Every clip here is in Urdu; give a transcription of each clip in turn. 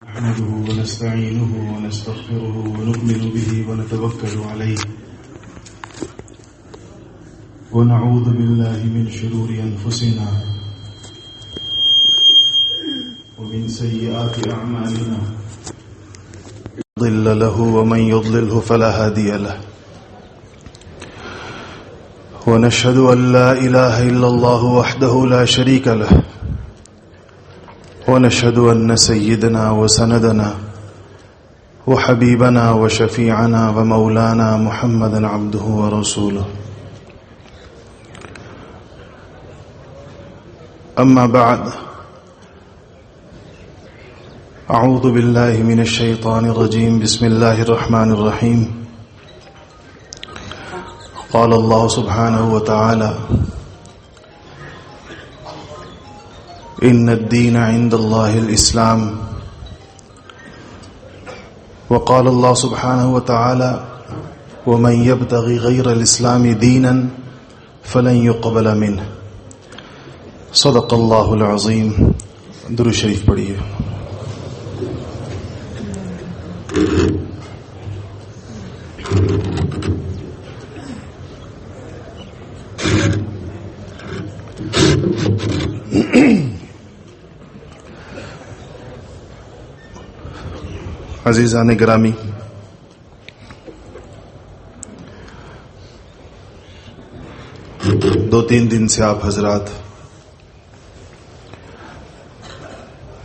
نحمده ونستعينه ونستغفره ونؤمن به ونتوكل عليه ونعوذ بالله من شرور أنفسنا ومن سيئات أعمالنا يضل له ومن يضلله فلا هادي له ونشهد أن لا إله إلا الله وحده لا شريك له ونشهد أن سيدنا وسندنا وحبيبنا وشفيعنا ومولانا محمدا عبده ورسوله أما بعد أعوذ بالله من الشيطان الرجيم بسم الله الرحمن الرحيم قال الله سبحانه وتعالى إن الدين عند الله الإسلام وقال الله سبحانه وتعالى ومن يبتغي غير الإسلام دينا فلن يقبل منه صدق الله العظيم درود شریف پڑھیے. عزیزان گرامی، دو تین دن سے آپ حضرات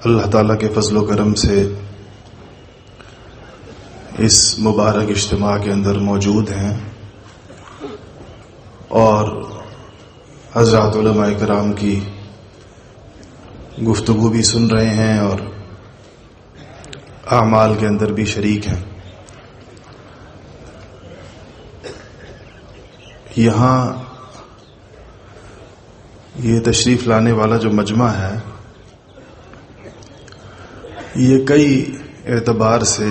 اللہ تعالیٰ کے فضل و کرم سے اس مبارک اجتماع کے اندر موجود ہیں اور حضرات علماء کرام کی گفتگو بھی سن رہے ہیں اور اعمال کے اندر بھی شریک ہیں. یہاں یہ تشریف لانے والا جو مجمع ہے یہ کئی اعتبار سے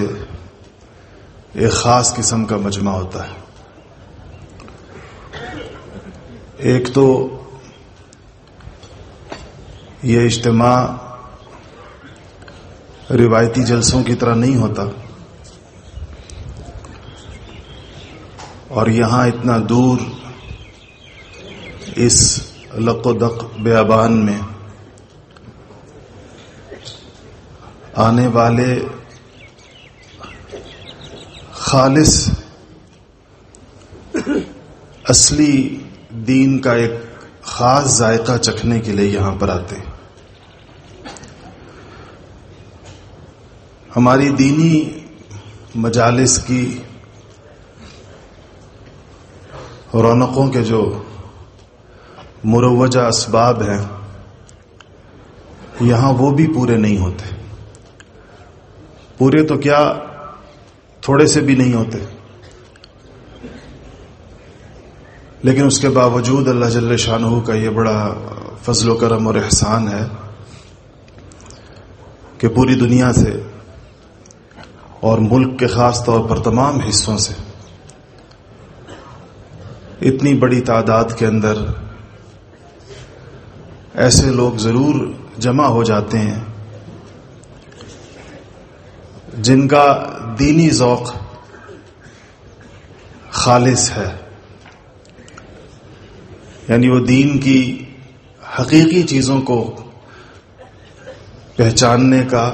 ایک خاص قسم کا مجمع ہوتا ہے. ایک تو یہ اجتماع روایتی جلسوں کی طرح نہیں ہوتا اور یہاں اتنا دور اس لق و دق بیابان میں آنے والے خالص اصلی دین کا ایک خاص ذائقہ چکھنے کے لیے یہاں پر آتے ہیں. ہماری دینی مجالس کی رونقوں کے جو مروجہ اسباب ہیں یہاں وہ بھی پورے نہیں ہوتے. پورے تو کیا تھوڑے سے بھی نہیں ہوتے، لیکن اس کے باوجود اللہ جل شانہ کا یہ بڑا فضل و کرم اور احسان ہے کہ پوری دنیا سے اور ملک کے خاص طور پر تمام حصوں سے اتنی بڑی تعداد کے اندر ایسے لوگ ضرور جمع ہو جاتے ہیں جن کا دینی ذوق خالص ہے، یعنی وہ دین کی حقیقی چیزوں کو پہچاننے کا،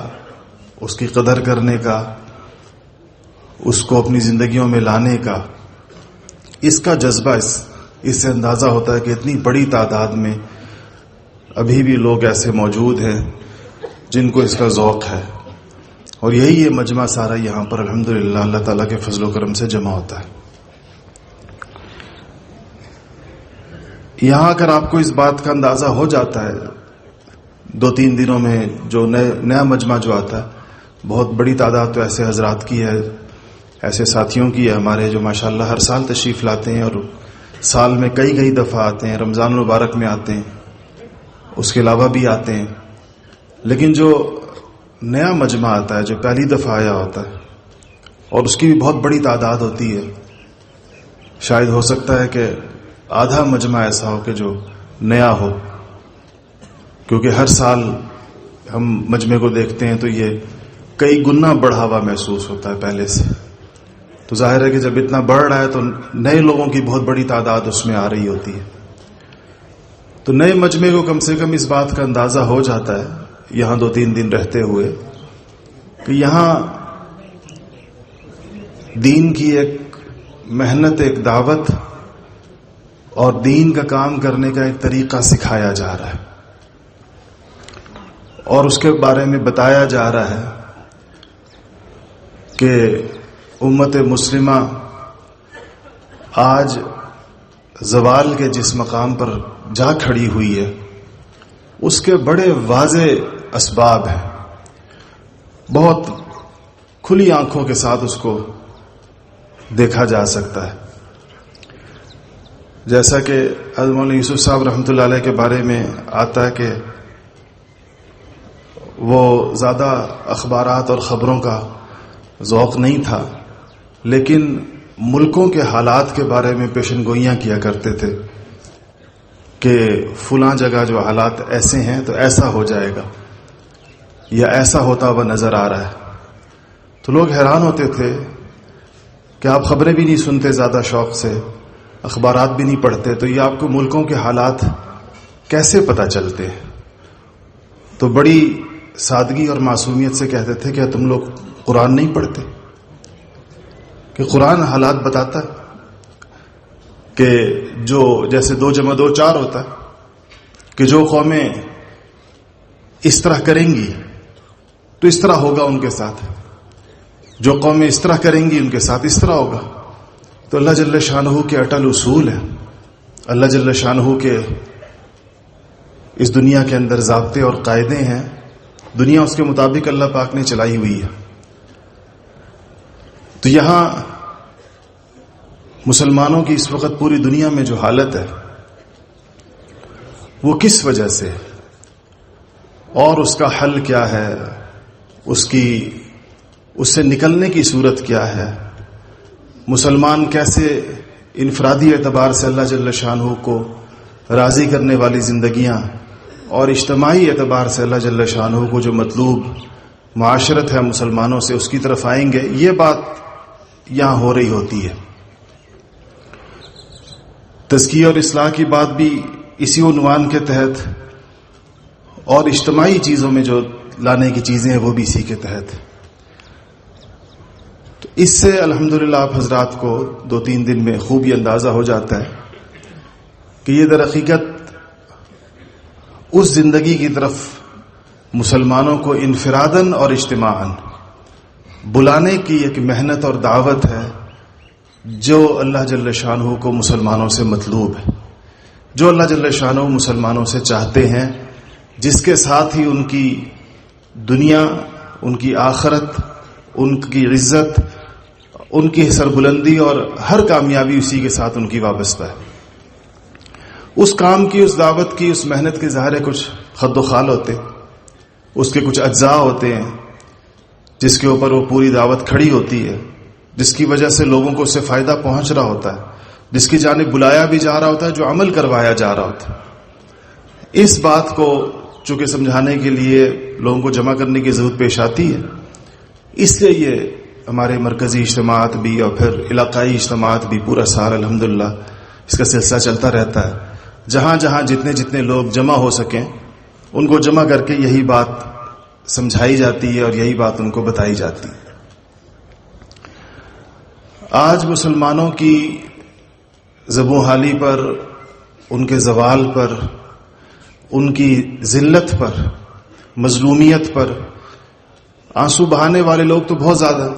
اس کی قدر کرنے کا، اس کو اپنی زندگیوں میں لانے کا، اس کا جذبہ اس سے اندازہ ہوتا ہے کہ اتنی بڑی تعداد میں ابھی بھی لوگ ایسے موجود ہیں جن کو اس کا ذوق ہے. اور یہی یہ مجمع سارا یہاں پر الحمدللہ اللہ تعالیٰ کے فضل و کرم سے جمع ہوتا ہے. یہاں اگر آپ کو اس بات کا اندازہ ہو جاتا ہے دو تین دنوں میں جو نیا مجمع جو آتا ہے، بہت بڑی تعداد تو ایسے حضرات کی ہے، ایسے ساتھیوں کی ہے ہمارے جو ماشاءاللہ ہر سال تشریف لاتے ہیں اور سال میں کئی دفعہ آتے ہیں، رمضان المبارک میں آتے ہیں، اس کے علاوہ بھی آتے ہیں. لیکن جو نیا مجمع آتا ہے، جو پہلی دفعہ آیا ہوتا ہے اور اس کی بھی بہت بڑی تعداد ہوتی ہے، شاید ہو سکتا ہے کہ آدھا مجمع ایسا ہو کہ جو نیا ہو، کیونکہ ہر سال ہم مجمع کو دیکھتے ہیں تو یہ کئی گنا بڑھا ہوا محسوس ہوتا ہے پہلے سے. تو ظاہر ہے کہ جب اتنا بڑھ رہا ہے تو نئے لوگوں کی بہت بڑی تعداد اس میں آ رہی ہوتی ہے. تو نئے مجمع کو کم سے کم اس بات کا اندازہ ہو جاتا ہے یہاں 2-3 دن رہتے ہوئے کہ یہاں دین کی ایک محنت، ایک دعوت اور دین کا کام کرنے کا ایک طریقہ سکھایا جا رہا ہے اور اس کے بارے میں بتایا جا رہا ہے کہ امت مسلمہ آج زوال کے جس مقام پر جا کھڑی ہوئی ہے اس کے بڑے واضح اسباب ہیں. بہت کھلی آنکھوں کے ساتھ اس کو دیکھا جا سکتا ہے. جیسا کہ حضرت مولانا یوسف صاحب رحمۃ اللہ علیہ کے بارے میں آتا ہے کہ وہ زیادہ اخبارات اور خبروں کا ذوق نہیں تھا، لیکن ملکوں کے حالات کے بارے میں پیشن گوئیاں کیا کرتے تھے کہ فلاں جگہ جو حالات ایسے ہیں تو ایسا ہو جائے گا یا ایسا ہوتا ہوا نظر آ رہا ہے. تو لوگ حیران ہوتے تھے کہ آپ خبریں بھی نہیں سنتے زیادہ شوق سے، اخبارات بھی نہیں پڑھتے، تو یہ آپ کو ملکوں کے حالات کیسے پتہ چلتے ہیں؟ تو بڑی سادگی اور معصومیت سے کہتے تھے کہ تم لوگ قرآن نہیں پڑھتے؟ کہ قرآن حالات بتاتا ہے کہ جو جیسے 2 + 2 4 ہوتا ہے کہ جو قومیں اس طرح کریں گی تو اس طرح ہوگا ان کے ساتھ، جو قومیں اس طرح کریں گی ان کے ساتھ اس طرح ہوگا. تو اللہ جل شانہ کے اٹل اصول ہیں، اللہ جل شانہ کے اس دنیا کے اندر ضابطے اور قاعدے ہیں، دنیا اس کے مطابق اللہ پاک نے چلائی ہوئی ہے. تو یہاں مسلمانوں کی اس وقت پوری دنیا میں جو حالت ہے وہ کس وجہ سے اور اس کا حل کیا ہے، اس سے نکلنے کی صورت کیا ہے، مسلمان کیسے انفرادی اعتبار سے اللہ جل شانہ کو راضی کرنے والی زندگیاں اور اجتماعی اعتبار سے اللہ جل شانہ کو جو مطلوب معاشرت ہے مسلمانوں سے اس کی طرف آئیں گے، یہ بات یہاں ہو رہی ہوتی ہے. تزکیہ اور اصلاح کی بات بھی اسی عنوان کے تحت اور اجتماعی چیزوں میں جو لانے کی چیزیں ہیں وہ بھی اسی کے تحت. تو اس سے الحمدللہ آپ حضرات کو 2-3 دن میں خوب یہ اندازہ ہو جاتا ہے کہ یہ در حقیقت اس زندگی کی طرف مسلمانوں کو انفراداً اور اجتماعاً بلانے کی ایک محنت اور دعوت ہے جو اللہ جل شانہ کو مسلمانوں سے مطلوب ہے، جو اللہ جل شانہ مسلمانوں سے چاہتے ہیں، جس کے ساتھ ہی ان کی دنیا، ان کی آخرت، ان کی عزت، ان کی سربلندی اور ہر کامیابی اسی کے ساتھ ان کی وابستہ ہے. اس کام کی، اس دعوت کی، اس محنت کے ظاہر کچھ خد و خال ہوتے، اس کے کچھ اجزاء ہوتے ہیں جس کے اوپر وہ پوری دعوت کھڑی ہوتی ہے، جس کی وجہ سے لوگوں کو اس سے فائدہ پہنچ رہا ہوتا ہے، جس کی جانب بلایا بھی جا رہا ہوتا ہے، جو عمل کروایا جا رہا ہوتا ہے. اس بات کو چونکہ سمجھانے کے لیے لوگوں کو جمع کرنے کی ضرورت پیش آتی ہے، اس لیے یہ ہمارے مرکزی اجتماعات بھی اور پھر علاقائی اجتماعات بھی پورا سال الحمدللہ اس کا سلسلہ چلتا رہتا ہے. جہاں جہاں جتنے لوگ جمع ہو سکیں ان کو جمع کر کے یہی بات سمجھائی جاتی ہے اور یہی بات ان کو بتائی جاتی ہے. آج مسلمانوں کی زبوں حالی پر، ان کے زوال پر، ان کی ذلت پر، مظلومیت پر آنسو بہانے والے لوگ تو بہت زیادہ.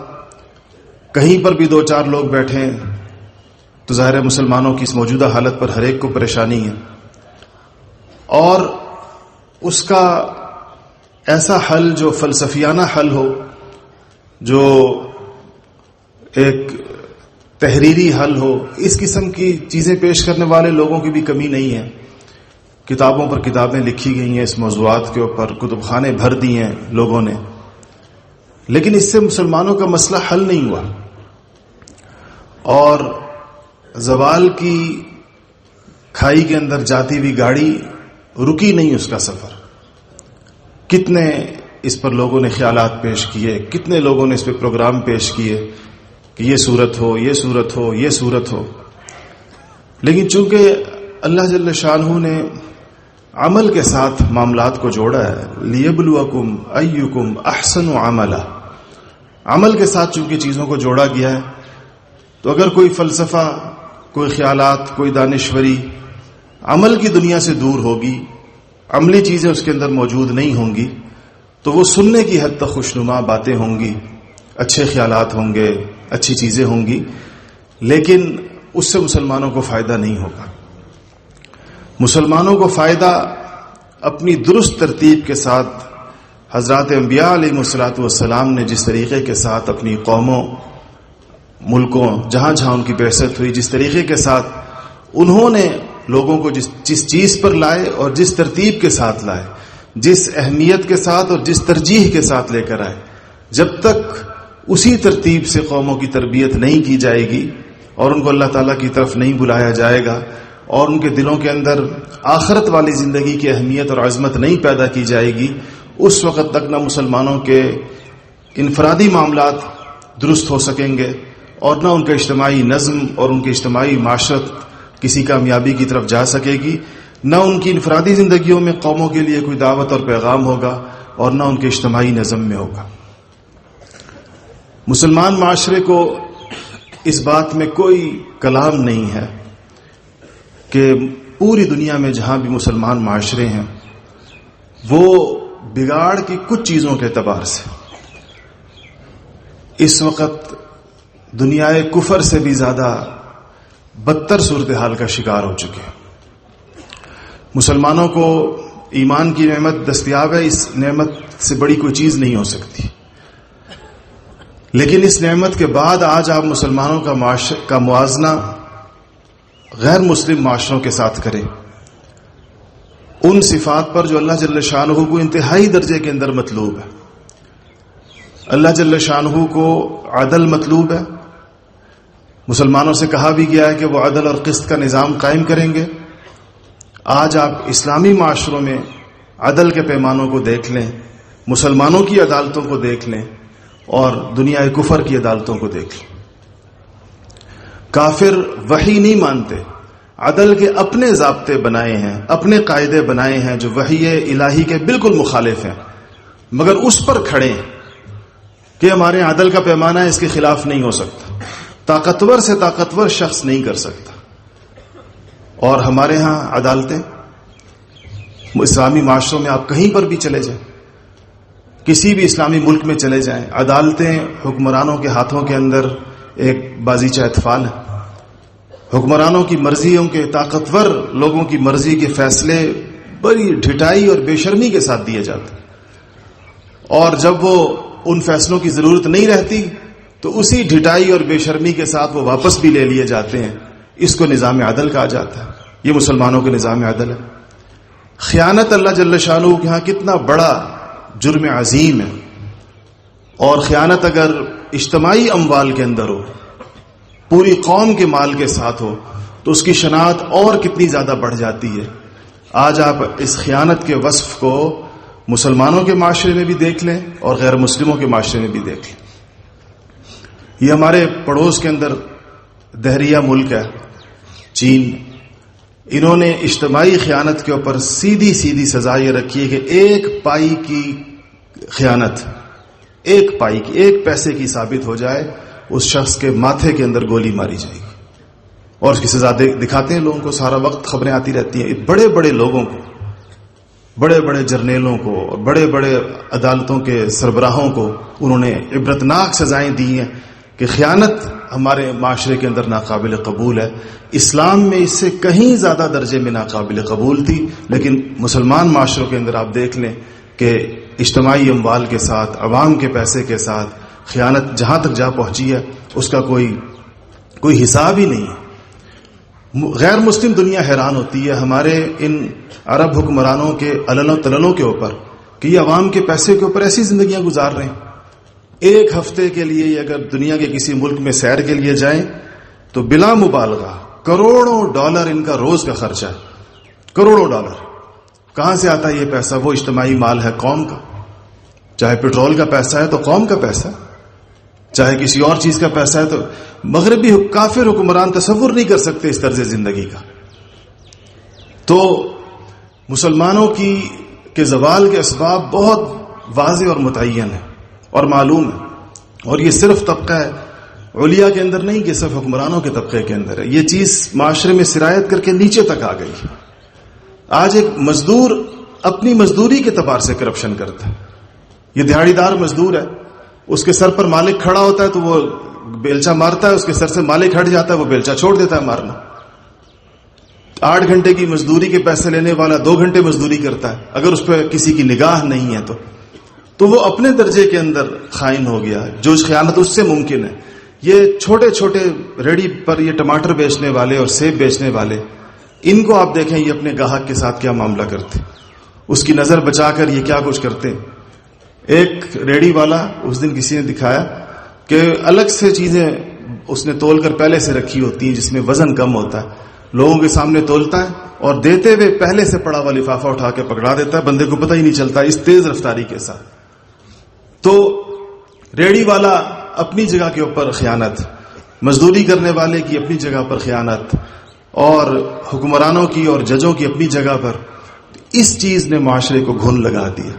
کہیں پر بھی 2-4 لوگ بیٹھیں تو ظاہر ہے مسلمانوں کی اس موجودہ حالت پر ہر ایک کو پریشانی ہے، اور اس کا ایسا حل جو فلسفیانہ حل ہو، جو ایک تحریری حل ہو، اس قسم کی چیزیں پیش کرنے والے لوگوں کی بھی کمی نہیں ہے. کتابوں پر کتابیں لکھی گئی ہیں اس موضوعات کے اوپر، کتب خانے بھر دیے ہیں لوگوں نے، لیکن اس سے مسلمانوں کا مسئلہ حل نہیں ہوا. اور زوال کی کھائی کے اندر جاتی ہوئی گاڑی رکی نہیں، اس کا سفر. کتنے اس پر لوگوں نے خیالات پیش کیے، کتنے لوگوں نے اس پہ پروگرام پیش کیے کہ یہ صورت ہو، یہ صورت ہو، یہ صورت ہو، لیکن چونکہ اللہ جل شانہ نے عمل کے ساتھ معاملات کو جوڑا ہے، لیبلوکم ایکم احسن عملا، عمل کے ساتھ چونکہ چیزوں کو جوڑا گیا ہے، تو اگر کوئی فلسفہ، کوئی خیالات، کوئی دانشوری عمل کی دنیا سے دور ہوگی، عملی چیزیں اس کے اندر موجود نہیں ہوں گی، تو وہ سننے کی حد تک خوشنما باتیں ہوں گی، اچھے خیالات ہوں گے، اچھی چیزیں ہوں گی، لیکن اس سے مسلمانوں کو فائدہ نہیں ہوگا۔ مسلمانوں کو فائدہ اپنی درست ترتیب کے ساتھ حضرات انبیاء علیہ الصلوۃ والسلام نے جس طریقے کے ساتھ اپنی قوموں، ملکوں، جہاں جہاں ان کی بعثت ہوئی، جس طریقے کے ساتھ انہوں نے لوگوں کو جس چیز پر لائے اور جس ترتیب کے ساتھ لائے، جس اہمیت کے ساتھ اور جس ترجیح کے ساتھ لے کر آئے، جب تک اسی ترتیب سے قوموں کی تربیت نہیں کی جائے گی اور ان کو اللہ تعالیٰ کی طرف نہیں بلایا جائے گا اور ان کے دلوں کے اندر آخرت والی زندگی کی اہمیت اور عظمت نہیں پیدا کی جائے گی، اس وقت تک نہ مسلمانوں کے انفرادی معاملات درست ہو سکیں گے اور نہ ان کا اجتماعی نظم اور ان کی اجتماعی معاشرت کسی کامیابی کی طرف جا سکے گی، نہ ان کی انفرادی زندگیوں میں قوموں کے لیے کوئی دعوت اور پیغام ہوگا اور نہ ان کے اجتماعی نظم میں ہوگا۔ مسلمان معاشرے کو اس بات میں کوئی کلام نہیں ہے کہ پوری دنیا میں جہاں بھی مسلمان معاشرے ہیں وہ بگاڑ کی کچھ چیزوں کے اعتبار سے اس وقت دنیا کفر سے بھی زیادہ بدتر صورتحال کا شکار ہو چکے ہیں۔ مسلمانوں کو ایمان کی نعمت دستیاب ہے، اس نعمت سے بڑی کوئی چیز نہیں ہو سکتی، لیکن اس نعمت کے بعد آج آپ مسلمانوں کا موازنہ غیر مسلم معاشروں کے ساتھ کریں، ان صفات پر جو اللہ جل شانہ کو انتہائی درجے کے اندر مطلوب ہے۔ اللہ جل شانہ کو عدل مطلوب ہے، مسلمانوں سے کہا بھی گیا ہے کہ وہ عدل اور قسط کا نظام قائم کریں گے۔ آج آپ اسلامی معاشروں میں عدل کے پیمانوں کو دیکھ لیں، مسلمانوں کی عدالتوں کو دیکھ لیں اور دنیا کفر کی عدالتوں کو دیکھ لیں۔ کافر وحی نہیں مانتے، عدل کے اپنے ضابطے بنائے ہیں، اپنے قاعدے بنائے ہیں جو وحی الہی کے بالکل مخالف ہیں، مگر اس پر کھڑے کہ ہمارے عدل کا پیمانہ اس کے خلاف نہیں ہو سکتا، طاقتور سے طاقتور شخص نہیں کر سکتا۔ اور ہمارے ہاں عدالتیں، اسلامی معاشروں میں آپ کہیں پر بھی چلے جائیں، کسی بھی اسلامی ملک میں چلے جائیں، عدالتیں حکمرانوں کے ہاتھوں کے اندر ایک بازیچہ اطفال ہے۔ حکمرانوں کی مرضیوں کے، طاقتور لوگوں کی مرضی کے فیصلے بڑی ڈھٹائی اور بے شرمی کے ساتھ دیے جاتے ہیں، اور جب وہ ان فیصلوں کی ضرورت نہیں رہتی تو اسی ڈھٹائی اور بے شرمی کے ساتھ وہ واپس بھی لے لیے جاتے ہیں۔ اس کو نظام عدل کہا جاتا ہے، یہ مسلمانوں کے نظام عدل ہے۔ خیانت اللہ جل شانہ کے ہاں کتنا بڑا جرم عظیم ہے، اور خیانت اگر اجتماعی اموال کے اندر ہو، پوری قوم کے مال کے ساتھ ہو، تو اس کی شناخت اور کتنی زیادہ بڑھ جاتی ہے۔ آج آپ اس خیانت کے وصف کو مسلمانوں کے معاشرے میں بھی دیکھ لیں اور غیر مسلموں کے معاشرے میں بھی دیکھ لیں۔ یہ ہمارے پڑوس کے اندر دہریہ ملک ہے چین، انہوں نے اجتماعی خیانت کے اوپر سیدھی سیدھی سزا یہ رکھی ہے کہ ایک پائی کی خیانت، ایک پائی کی، ایک پیسے کی ثابت ہو جائے، اس شخص کے ماتھے کے اندر گولی ماری جائے گی، اور اس کی سزا دکھاتے ہیں لوگوں کو، سارا وقت خبریں آتی رہتی ہیں۔ بڑے بڑے لوگوں کو، بڑے بڑے جرنیلوں کو اور بڑے بڑے عدالتوں کے سربراہوں کو انہوں نے عبرتناک سزائیں دی ہیں کہ خیانت ہمارے معاشرے کے اندر ناقابل قبول ہے۔ اسلام میں اس سے کہیں زیادہ درجے میں ناقابل قبول تھی، لیکن مسلمان معاشروں کے اندر آپ دیکھ لیں کہ اجتماعی اموال کے ساتھ، عوام کے پیسے کے ساتھ خیانت جہاں تک جا پہنچی ہے اس کا کوئی حساب ہی نہیں ہے۔ غیر مسلم دنیا حیران ہوتی ہے ہمارے ان عرب حکمرانوں کے علل و تللوں کے اوپر کہ یہ عوام کے پیسے کے اوپر ایسی زندگیاں گزار رہے ہیں۔ ایک ہفتے کے لیے اگر دنیا کے کسی ملک میں سیر کے لیے جائیں تو بلا مبالغہ کروڑوں ڈالر ان کا روز کا خرچہ ہے، کروڑوں ڈالر۔ کہاں سے آتا ہے یہ پیسہ؟ وہ اجتماعی مال ہے قوم کا۔ چاہے پیٹرول کا پیسہ ہے تو قوم کا پیسہ ہے، چاہے کسی اور چیز کا پیسہ ہے تو مغربی کافر حکمران تصور نہیں کر سکتے اس طرز زندگی کا. تو مسلمانوں کے زوال کے اسباب بہت واضح اور متعین ہیں اور معلوم ہے، اور یہ صرف طبقہ علیا کے اندر نہیں کہ صرف حکمرانوں کے طبقے کے اندر ہے، یہ چیز معاشرے میں سرایت کر کے نیچے تک آ گئی. آج ایک مزدور اپنی مزدوری کے اعتبار سے کرپشن کرتا ہے. یہ دیہڑی دار مزدور ہے، اس کے سر پر مالک کھڑا ہوتا ہے تو وہ بیلچا مارتا ہے، اس کے سر سے مالک ہٹ جاتا ہے وہ بیلچا چھوڑ دیتا ہے مارنا. 8 گھنٹے کی مزدوری کے پیسے لینے والا 2 گھنٹے مزدوری کرتا ہے، اگر اس پہ کسی کی نگاہ نہیں ہے تو وہ اپنے درجے کے اندر خائن ہو گیا ہے. جو خیانت اس سے ممکن ہے. یہ چھوٹے چھوٹے ریڑھی پر یہ ٹماٹر بیچنے والے اور سیب بیچنے والے، ان کو آپ دیکھیں یہ اپنے گاہک کے ساتھ کیا معاملہ کرتے، اس کی نظر بچا کر یہ کیا کچھ کرتے. ایک ریڑھی والا اس دن کسی نے دکھایا کہ الگ سے چیزیں اس نے تول کر پہلے سے رکھی ہوتی ہیں جس میں وزن کم ہوتا ہے، لوگوں کے سامنے تولتا ہے اور دیتے ہوئے پہلے سے پڑا ہوا لفافہ اٹھا کے پکڑا دیتا ہے، بندے کو پتہ ہی نہیں چلتا اس تیز رفتاری کے ساتھ. تو ریڑھی والا اپنی جگہ کے اوپر خیانت، مزدوری کرنے والے کی اپنی جگہ پر خیانت، اور حکمرانوں کی اور ججوں کی اپنی جگہ پر. اس چیز نے معاشرے کو گھن لگا دیا.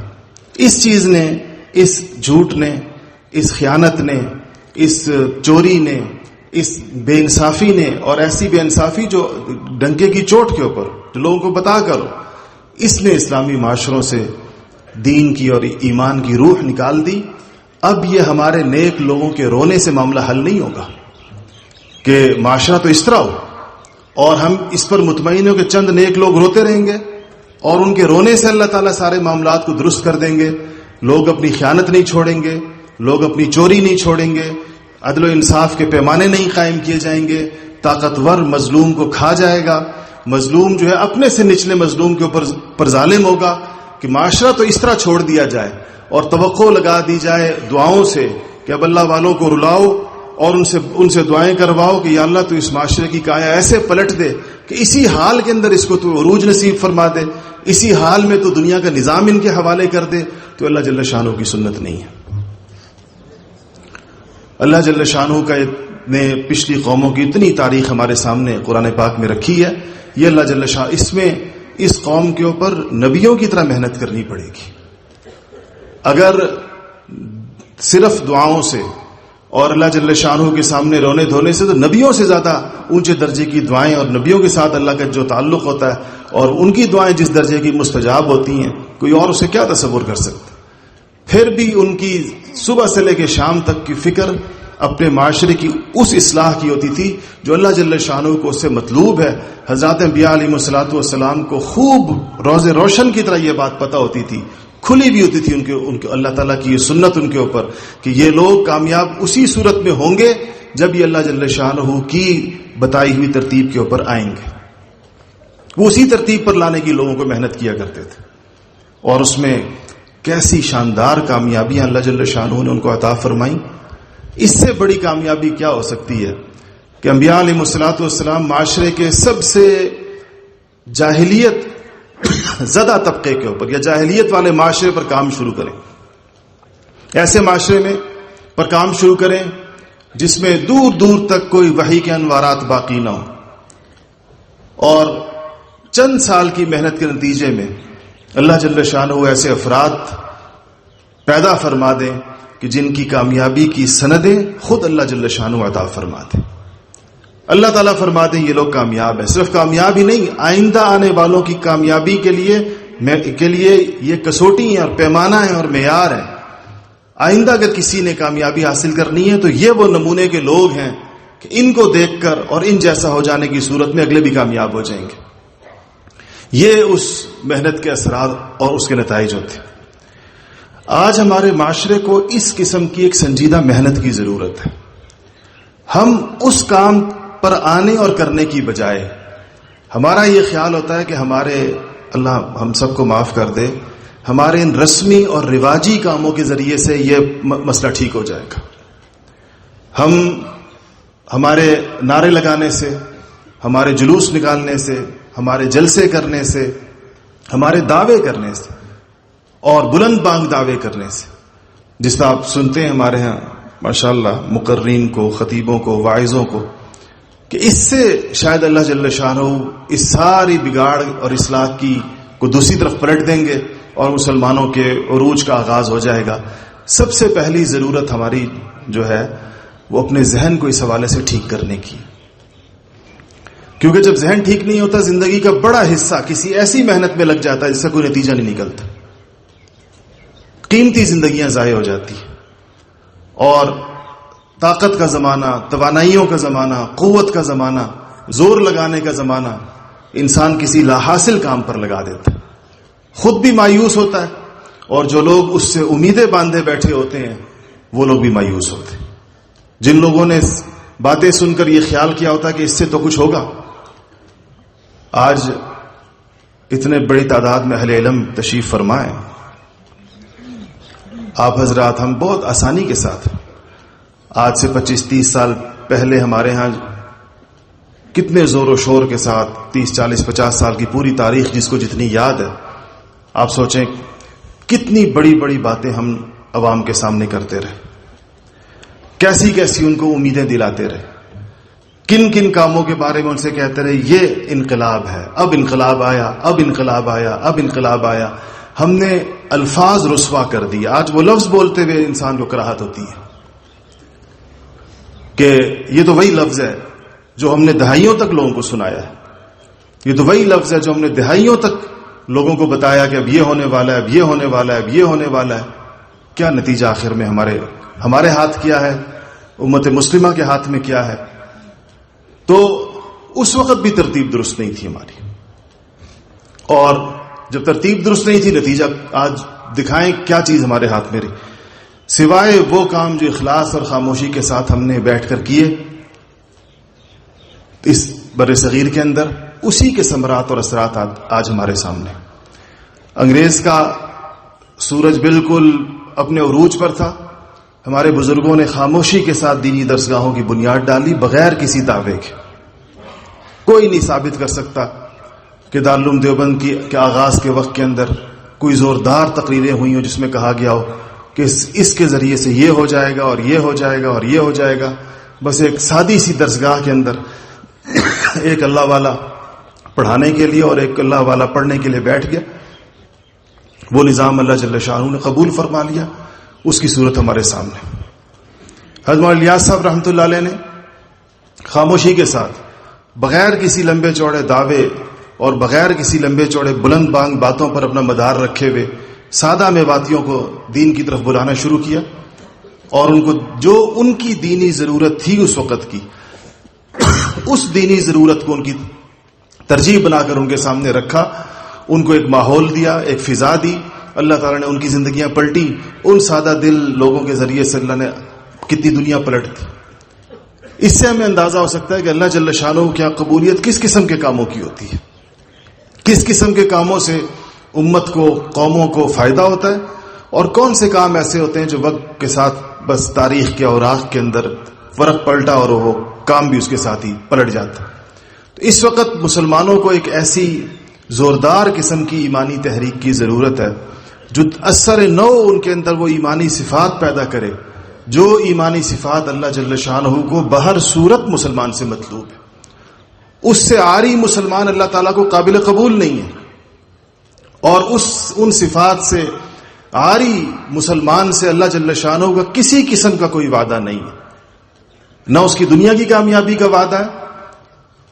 اس چیز نے، اس جھوٹ نے، اس خیانت نے، اس چوری نے، اس بے انصافی نے، اور ایسی بے انصافی جو ڈنکے کی چوٹ کے اوپر جو لوگوں کو بتا کر، اس نے اسلامی معاشروں سے دین کی اور ایمان کی روح نکال دی. اب یہ ہمارے نیک لوگوں کے رونے سے معاملہ حل نہیں ہوگا کہ معاشرہ تو اس طرح ہو اور ہم اس پر مطمئن ہو کہ چند نیک لوگ روتے رہیں گے اور ان کے رونے سے اللہ تعالیٰ سارے معاملات کو درست کر دیں گے. لوگ اپنی خیانت نہیں چھوڑیں گے، لوگ اپنی چوری نہیں چھوڑیں گے، عدل و انصاف کے پیمانے نہیں قائم کیے جائیں گے، طاقتور مظلوم کو کھا جائے گا، مظلوم جو ہے اپنے سے نچلے مظلوم کے اوپر پر ظالم ہوگا. کہ معاشرہ تو اس طرح چھوڑ دیا جائے اور توقع لگا دی جائے دعاؤں سے کہ اب اللہ والوں کو رلاؤ اور ان سے دعائیں کرواؤ کہ یا اللہ تو اس معاشرے کی کایا ایسے پلٹ دے کہ اسی حال کے اندر اس کو تو عروج نصیب فرما دے، اسی حال میں تو دنیا کا نظام ان کے حوالے کر دے. تو اللہ جل شانہ کی سنت نہیں ہے. اللہ جل شانہ کا نے پچھلی قوموں کی اتنی تاریخ ہمارے سامنے قرآن پاک میں رکھی ہے. یہ اللہ جل شانہ اس میں اس قوم کے اوپر نبیوں کی طرح محنت کرنی پڑے گی. اگر صرف دعاؤں سے اور اللہ جل شانہ کے سامنے رونے دھونے سے، تو نبیوں سے زیادہ اونچے درجے کی دعائیں اور نبیوں کے ساتھ اللہ کا جو تعلق ہوتا ہے اور ان کی دعائیں جس درجے کی مستجاب ہوتی ہیں، کوئی اور اسے کیا تصور کر سکتا. پھر بھی ان کی صبح سے لے کے شام تک کی فکر اپنے معاشرے کی اس اصلاح کی ہوتی تھی جو اللہ جل شانہ کو اس سے مطلوب ہے. حضرات انبیاء علیہ الصلوۃ والسلام کو خوب روز روشن کی طرح یہ بات پتہ ہوتی تھی، کھلی بھی ہوتی تھی ان کے اللہ تعالیٰ کی یہ سنت ان کے اوپر کہ یہ لوگ کامیاب اسی صورت میں ہوں گے جب یہ اللہ جل شانہ کی بتائی ہوئی ترتیب کے اوپر آئیں گے. وہ اسی ترتیب پر لانے کی لوگوں کو محنت کیا کرتے تھے، اور اس میں کیسی شاندار کامیابیاں اللہ جل شانہ نے ان کو عطا فرمائیں. اس سے بڑی کامیابی کیا ہو سکتی ہے کہ انبیاء علیہ الصلوۃ والسلام معاشرے کے سب سے جاہلیت زدہ طبقے کے اوپر یا جاہلیت والے معاشرے پر کام شروع کریں. ایسے معاشرے میں پر کام شروع کریں جس میں دور دور تک کوئی وحی کے انوارات باقی نہ ہوں، اور چند سال کی محنت کے نتیجے میں اللہ جل شانہ ایسے افراد پیدا فرما دیں کہ جن کی کامیابی کی سندیں خود اللہ جل شانہ عطا فرما دیں. اللہ تعالیٰ فرما دیں یہ لوگ کامیاب ہیں. صرف کامیاب ہی نہیں، آئندہ آنے والوں کی کامیابی کے لیے یہ کسوٹی ہیں اور پیمانہ ہیں اور معیار ہیں. آئندہ اگر کسی نے کامیابی حاصل کرنی ہے تو یہ وہ نمونے کے لوگ ہیں کہ ان کو دیکھ کر اور ان جیسا ہو جانے کی صورت میں اگلے بھی کامیاب ہو جائیں گے. یہ اس محنت کے اثرات اور اس کے نتائج ہوتے ہیں. آج ہمارے معاشرے کو اس قسم کی ایک سنجیدہ محنت کی ضرورت ہے. ہم اس کام پر آنے اور کرنے کی بجائے ہمارا یہ خیال ہوتا ہے کہ ہمارے اللہ ہم سب کو معاف کر دے، ہمارے ان رسمی اور رواجی کاموں کے ذریعے سے یہ مسئلہ ٹھیک ہو جائے گا. ہم ہمارے نعرے لگانے سے، ہمارے جلوس نکالنے سے، ہمارے جلسے کرنے سے، ہمارے دعوے کرنے سے اور بلند بانگ دعوے کرنے سے جس طرح آپ سنتے ہیں ہمارے ہاں ماشاءاللہ مقررین کو، خطیبوں کو، واعظوں کو، کہ اس سے شاید اللہ جل شانہ اس ساری بگاڑ اور اصلاح کی کو دوسری طرف پلٹ دیں گے اور مسلمانوں کے عروج کا آغاز ہو جائے گا. سب سے پہلی ضرورت ہماری جو ہے وہ اپنے ذہن کو اس حوالے سے ٹھیک کرنے کی، کیونکہ جب ذہن ٹھیک نہیں ہوتا زندگی کا بڑا حصہ کسی ایسی محنت میں لگ جاتا ہے جس سے کوئی نتیجہ نہیں نکلتا، قیمتی زندگیاں ضائع ہو جاتی ہیں. اور طاقت کا زمانہ، توانائیوں کا زمانہ، قوت کا زمانہ، زور لگانے کا زمانہ انسان کسی لا حاصل کام پر لگا دیتا ہے، خود بھی مایوس ہوتا ہے اور جو لوگ اس سے امیدیں باندھے بیٹھے ہوتے ہیں وہ لوگ بھی مایوس ہوتے ہیں. جن لوگوں نے باتیں سن کر یہ خیال کیا ہوتا ہے کہ اس سے تو کچھ ہوگا، آج اتنے بڑی تعداد میں اہل علم تشریف فرمائیں، آپ حضرات ہم بہت آسانی کے ساتھ آج سے 25-30 سال پہلے ہمارے ہاں کتنے زور و شور کے ساتھ 30-40-50 سال کی پوری تاریخ جس کو جتنی یاد ہے، آپ سوچیں کتنی بڑی بڑی باتیں ہم عوام کے سامنے کرتے رہے، کیسی کیسی ان کو امیدیں دلاتے رہے، کن کن کاموں کے بارے میں ان سے کہتے رہے یہ انقلاب ہے، اب انقلاب آیا، اب انقلاب آیا، اب انقلاب آیا. ہم نے الفاظ رسوا کر دیے. آج وہ لفظ بولتے ہوئے انسان کو کراہت ہوتی ہے کہ یہ تو وہی لفظ ہے جو ہم نے دہائیوں تک لوگوں کو سنایا ہے، یہ تو وہی لفظ ہے جو ہم نے دہائیوں تک لوگوں کو بتایا کہ اب یہ ہونے والا ہے، اب یہ ہونے والا ہے، اب یہ ہونے والا ہے. کیا نتیجہ آخر میں ہمارے ہاتھ کیا ہے، امت مسلمہ کے ہاتھ میں کیا ہے؟ تو اس وقت بھی ترتیب درست نہیں تھی ہماری، اور جب ترتیب درست نہیں تھی نتیجہ آج دکھائیں کیا چیز ہمارے ہاتھ میں رہی، سوائے وہ کام جو اخلاص اور خاموشی کے ساتھ ہم نے بیٹھ کر کیے اس بر صغیر کے اندر، اسی کے ثمرات اور اثرات آج ہمارے سامنے. انگریز کا سورج بالکل اپنے عروج پر تھا، ہمارے بزرگوں نے خاموشی کے ساتھ دینی درسگاہوں کی بنیاد ڈالی بغیر کسی دعوے کے. کوئی نہیں ثابت کر سکتا کہ دارالعلوم دیوبند کے آغاز کے وقت کے اندر کوئی زوردار تقریریں ہوئی ہوں جس میں کہا گیا ہو کہ اس کے ذریعے سے یہ ہو جائے گا اور یہ ہو جائے گا اور یہ ہو جائے گا. بس ایک سادی سی درسگاہ کے اندر ایک اللہ والا پڑھانے کے لیے اور ایک اللہ والا پڑھنے کے لیے بیٹھ گیا، وہ نظام اللہ جل شانہ نے قبول فرما لیا. اس کی صورت ہمارے سامنے. حضرت الیاس صاحب رحمۃ اللہ علیہ نے خاموشی کے ساتھ بغیر کسی لمبے چوڑے دعوے اور بغیر کسی لمبے چوڑے بلند بانگ باتوں پر اپنا مدار رکھے ہوئے سادہ میواتیوں کو دین کی طرف بلانا شروع کیا، اور ان کو جو ان کی دینی ضرورت تھی اس وقت کی اس دینی ضرورت کو ان کی ترجیح بنا کر ان کے سامنے رکھا، ان کو ایک ماحول دیا، ایک فضا دی. اللہ تعالیٰ نے ان کی زندگیاں پلٹی. ان سادہ دل لوگوں کے ذریعے سے اللہ نے کتنی دنیا پلٹ دی. اس سے ہمیں اندازہ ہو سکتا ہے کہ اللہ جل شانہ کیا قبولیت کس قسم کے کاموں کی ہوتی ہے، کس قسم کے کاموں سے امت کو، قوموں کو فائدہ ہوتا ہے، اور کون سے کام ایسے ہوتے ہیں جو وقت کے ساتھ بس تاریخ کے اوراق کے اندر ورق پلٹا اور وہ کام بھی اس کے ساتھ ہی پلٹ جاتا. تو اس وقت مسلمانوں کو ایک ایسی زوردار قسم کی ایمانی تحریک کی ضرورت ہے جو اثر نو ان کے اندر وہ ایمانی صفات پیدا کرے جو ایمانی صفات اللہ جل شانہ کو بہر صورت مسلمان سے مطلوب ہے. اس سے عاری مسلمان اللہ تعالیٰ کو قابل قبول نہیں ہے، اور ان صفات سے عاری مسلمان سے اللہ جل شانہ کا کسی قسم کا کوئی وعدہ نہیں ہے، نہ اس کی دنیا کی کامیابی کا وعدہ ہے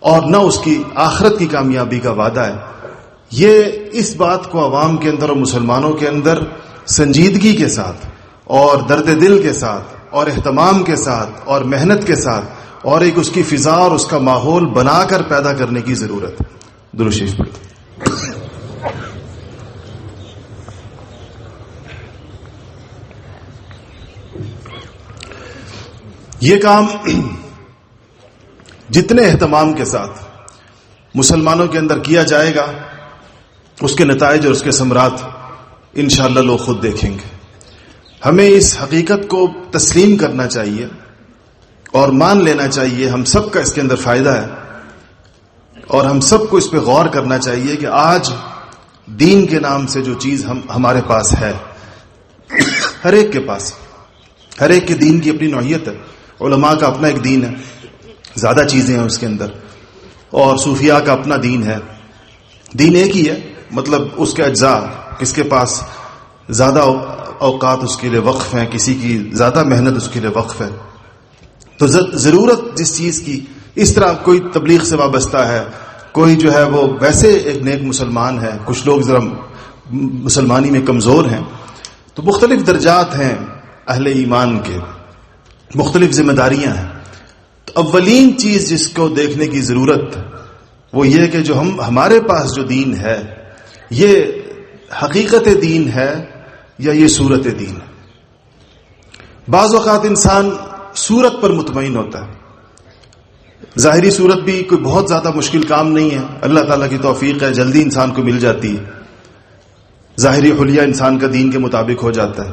اور نہ اس کی آخرت کی کامیابی کا وعدہ ہے. یہ اس بات کو عوام کے اندر اور مسلمانوں کے اندر سنجیدگی کے ساتھ اور درد دل کے ساتھ اور اہتمام کے ساتھ اور محنت کے ساتھ اور ایک اس کی فضا اور اس کا ماحول بنا کر پیدا کرنے کی ضرورت ہے. درود شریف پڑھیں. یہ کام جتنے اہتمام کے ساتھ مسلمانوں کے اندر کیا جائے گا اس کے نتائج اور اس کے ثمرات انشاءاللہ لوگ خود دیکھیں گے. ہمیں اس حقیقت کو تسلیم کرنا چاہیے اور مان لینا چاہیے ہم سب کا اس کے اندر فائدہ ہے، اور ہم سب کو اس پہ غور کرنا چاہیے کہ آج دین کے نام سے جو چیز ہمارے پاس ہے ہر ایک کے پاس، ہر ایک کے دین کی اپنی نوعیت ہے. علماء کا اپنا ایک دین ہے، زیادہ چیزیں ہیں اس کے اندر، اور صوفیاء کا اپنا دین ہے. دین ایک ہی ہے، مطلب اس کے اجزاء، کس کے پاس زیادہ اوقات اس کے لیے وقف ہیں، کسی کی زیادہ محنت اس کے لیے وقف ہے. تو ضرورت جس چیز کی، اس طرح کوئی تبلیغ سے وابستہ ہے، کوئی جو ہے وہ ویسے ایک نیک مسلمان ہے، کچھ لوگ ذرا مسلمانی میں کمزور ہیں. تو مختلف درجات ہیں اہل ایمان کے، مختلف ذمہ داریاں ہیں. تو اولین چیز جس کو دیکھنے کی ضرورت وہ یہ کہ جو ہمارے پاس جو دین ہے یہ حقیقت دین ہے یا یہ صورت دین ہے. بعض اوقات انسان صورت پر مطمئن ہوتا ہے. ظاہری صورت بھی کوئی بہت زیادہ مشکل کام نہیں ہے، اللہ تعالیٰ کی توفیق ہے، جلدی انسان کو مل جاتی ہے. ظاہری حلیہ انسان کا دین کے مطابق ہو جاتا ہے.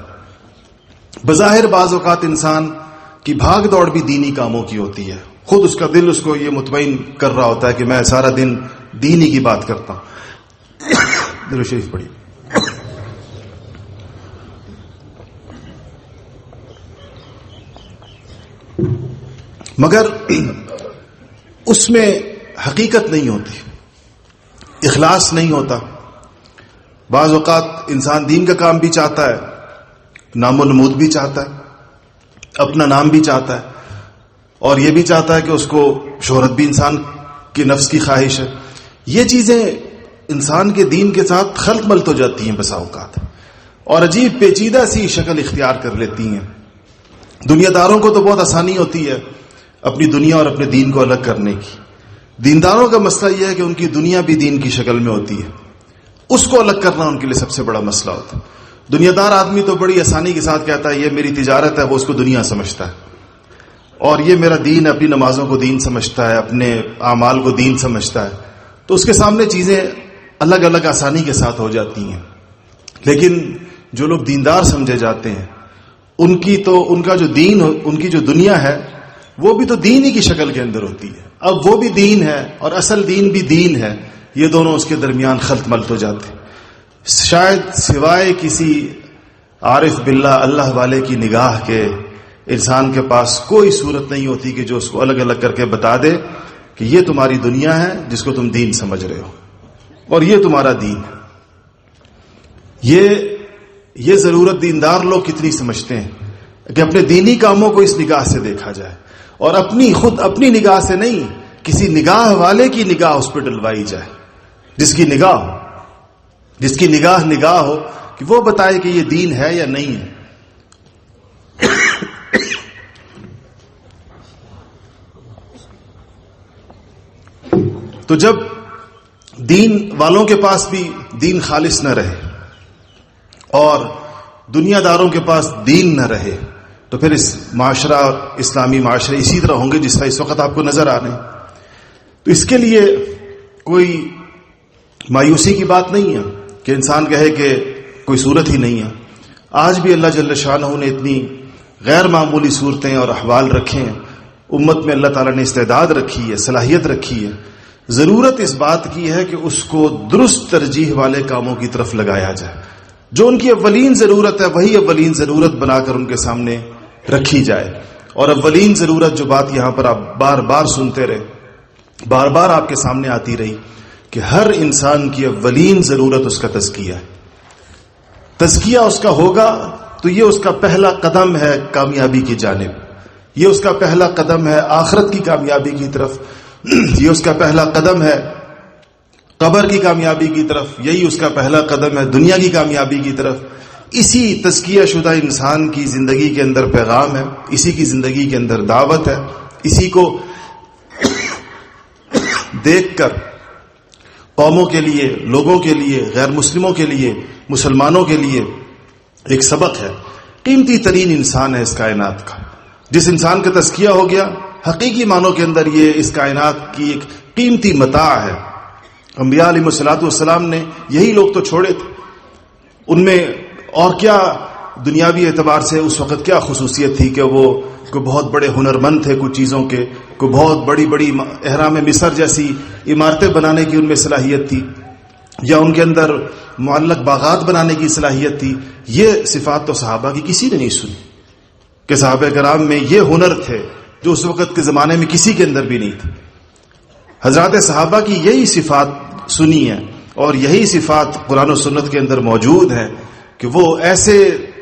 بظاہر بعض اوقات انسان کی بھاگ دوڑ بھی دینی کاموں کی ہوتی ہے، خود اس کا دل اس کو یہ مطمئن کر رہا ہوتا ہے کہ میں سارا دن دینی کی بات کرتا ہوں. درود شریف پڑھیے. مگر اس میں حقیقت نہیں ہوتی، اخلاص نہیں ہوتا. بعض اوقات انسان دین کا کام بھی چاہتا ہے، نام و نمود بھی چاہتا ہے، اپنا نام بھی چاہتا ہے، اور یہ بھی چاہتا ہے کہ اس کو شہرت بھی انسان کے نفس کی خواہش ہے. یہ چیزیں انسان کے دین کے ساتھ خلط ملط ہو جاتی ہیں بسا اوقات، اور عجیب پیچیدہ سی شکل اختیار کر لیتی ہیں. دنیا داروں کو تو بہت آسانی ہوتی ہے اپنی دنیا اور اپنے دین کو الگ کرنے کی. دینداروں کا مسئلہ یہ ہے کہ ان کی دنیا بھی دین کی شکل میں ہوتی ہے، اس کو الگ کرنا ان کے لیے سب سے بڑا مسئلہ ہوتا ہے. دنیا دار آدمی تو بڑی آسانی کے ساتھ کہتا ہے یہ میری تجارت ہے، وہ اس کو دنیا سمجھتا ہے، اور یہ میرا دین ہے، اپنی نمازوں کو دین سمجھتا ہے، اپنے اعمال کو دین سمجھتا ہے. تو اس کے سامنے چیزیں الگ الگ آسانی کے ساتھ ہو جاتی ہیں. لیکن جو لوگ دیندار سمجھے جاتے ہیں ان کا جو دین، ان کی جو دنیا ہے وہ بھی تو دین ہی کی شکل کے اندر ہوتی ہے. اب وہ بھی دین ہے اور اصل دین بھی دین ہے، یہ دونوں اس کے درمیان خلط ملط ہو جاتے ہیں. شاید سوائے کسی عارف باللہ اللہ والے کی نگاہ کے انسان کے پاس کوئی صورت نہیں ہوتی کہ جو اس کو الگ الگ کر کے بتا دے کہ یہ تمہاری دنیا ہے جس کو تم دین سمجھ رہے ہو، اور یہ تمہارا دین ہے. یہ ضرورت دیندار لوگ کتنی سمجھتے ہیں کہ اپنے دینی کاموں کو اس نگاہ سے دیکھا جائے، اور اپنی نگاہ سے نہیں، کسی نگاہ والے کی نگاہ اس پہ ڈلوائی جائے، جس کی نگاہ ہو کہ وہ بتائے کہ یہ دین ہے یا نہیں ہے. تو جب دین والوں کے پاس بھی دین خالص نہ رہے اور دنیا داروں کے پاس دین نہ رہے تو پھر اس معاشرہ، اسلامی معاشرے اسی طرح ہوں گے جس طرح اس وقت آپ کو نظر آ رہے ہیں. تو اس کے لیے کوئی مایوسی کی بات نہیں ہے کہ انسان کہے کہ کوئی صورت ہی نہیں ہے. آج بھی اللہ جل شانہ نے اتنی غیر معمولی صورتیں اور احوال رکھے ہیں، امت میں اللہ تعالیٰ نے استعداد رکھی ہے، صلاحیت رکھی ہے. ضرورت اس بات کی ہے کہ اس کو درست ترجیح والے کاموں کی طرف لگایا جائے. جو ان کی اولین ضرورت ہے وہی اولین ضرورت بنا کر ان کے سامنے رکھی جائے. اور اولین ضرورت جو بات یہاں پر آپ بار بار سنتے رہے، بار بار آپ کے سامنے آتی رہی کہ ہر انسان کی اولین ضرورت اس کا تزکیہ ہے. تزکیہ اس کا ہوگا تو یہ اس کا پہلا قدم ہے کامیابی کی جانب، یہ اس کا پہلا قدم ہے آخرت کی کامیابی کی طرف، یہ اس کا پہلا قدم ہے قبر کی کامیابی کی طرف، یہی اس کا پہلا قدم ہے دنیا کی کامیابی کی طرف. اسی تزکیہ شدہ انسان کی زندگی کے اندر پیغام ہے، اسی کی زندگی کے اندر دعوت ہے، اسی کو دیکھ کر قوموں کے لیے، لوگوں کے لیے، غیر مسلموں کے لیے، مسلمانوں کے لیے ایک سبق ہے. قیمتی ترین انسان ہے اس کائنات کا. جس انسان کا تزکیہ ہو گیا حقیقی معنوں کے اندر یہ اس کائنات کی ایک قیمتی متاع ہے. انبیاء علیہ الصلوۃ والسلام نے یہی لوگ تو چھوڑے تھے، ان میں اور کیا دنیاوی اعتبار سے اس وقت کیا خصوصیت تھی کہ وہ کوئی بہت بڑے ہنرمند تھے کچھ چیزوں کے، کوئی بہت بڑی بڑی اہرام مصر جیسی عمارتیں بنانے کی ان میں صلاحیت تھی. یا ان کے اندر معلق باغات بنانے کی صلاحیت تھی، یہ صفات تو صحابہ کی کسی نے نہیں سنی کہ صحابہ کرام میں یہ ہنر تھے جو اس وقت کے زمانے میں کسی کے اندر بھی نہیں تھے۔ حضرات صحابہ کی یہی صفات سنی ہے اور یہی صفات قرآن و سنت کے اندر موجود ہیں کہ وہ ایسے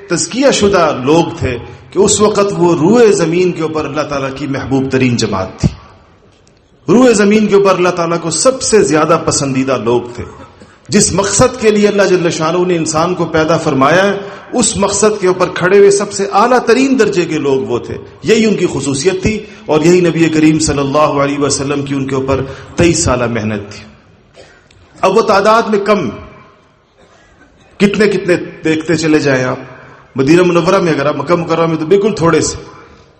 تزکیہ شدہ لوگ تھے کہ اس وقت وہ روئے زمین کے اوپر اللہ تعالیٰ کی محبوب ترین جماعت تھی، روئے زمین کے اوپر اللہ تعالیٰ کو سب سے زیادہ پسندیدہ لوگ تھے۔ جس مقصد کے لیے اللہ جل شانہ نے انسان کو پیدا فرمایا ہے، اس مقصد کے اوپر کھڑے ہوئے سب سے اعلیٰ ترین درجے کے لوگ وہ تھے، یہی ان کی خصوصیت تھی اور یہی نبی کریم صلی اللہ علیہ وسلم کی ان کے اوپر 23 سالہ محنت تھی۔ اب وہ تعداد میں کم، کتنے کتنے دیکھتے چلے جائیں آپ، مدینہ منورہ میں اگر آپ مکہ مکرمہ میں تو بالکل تھوڑے سے۔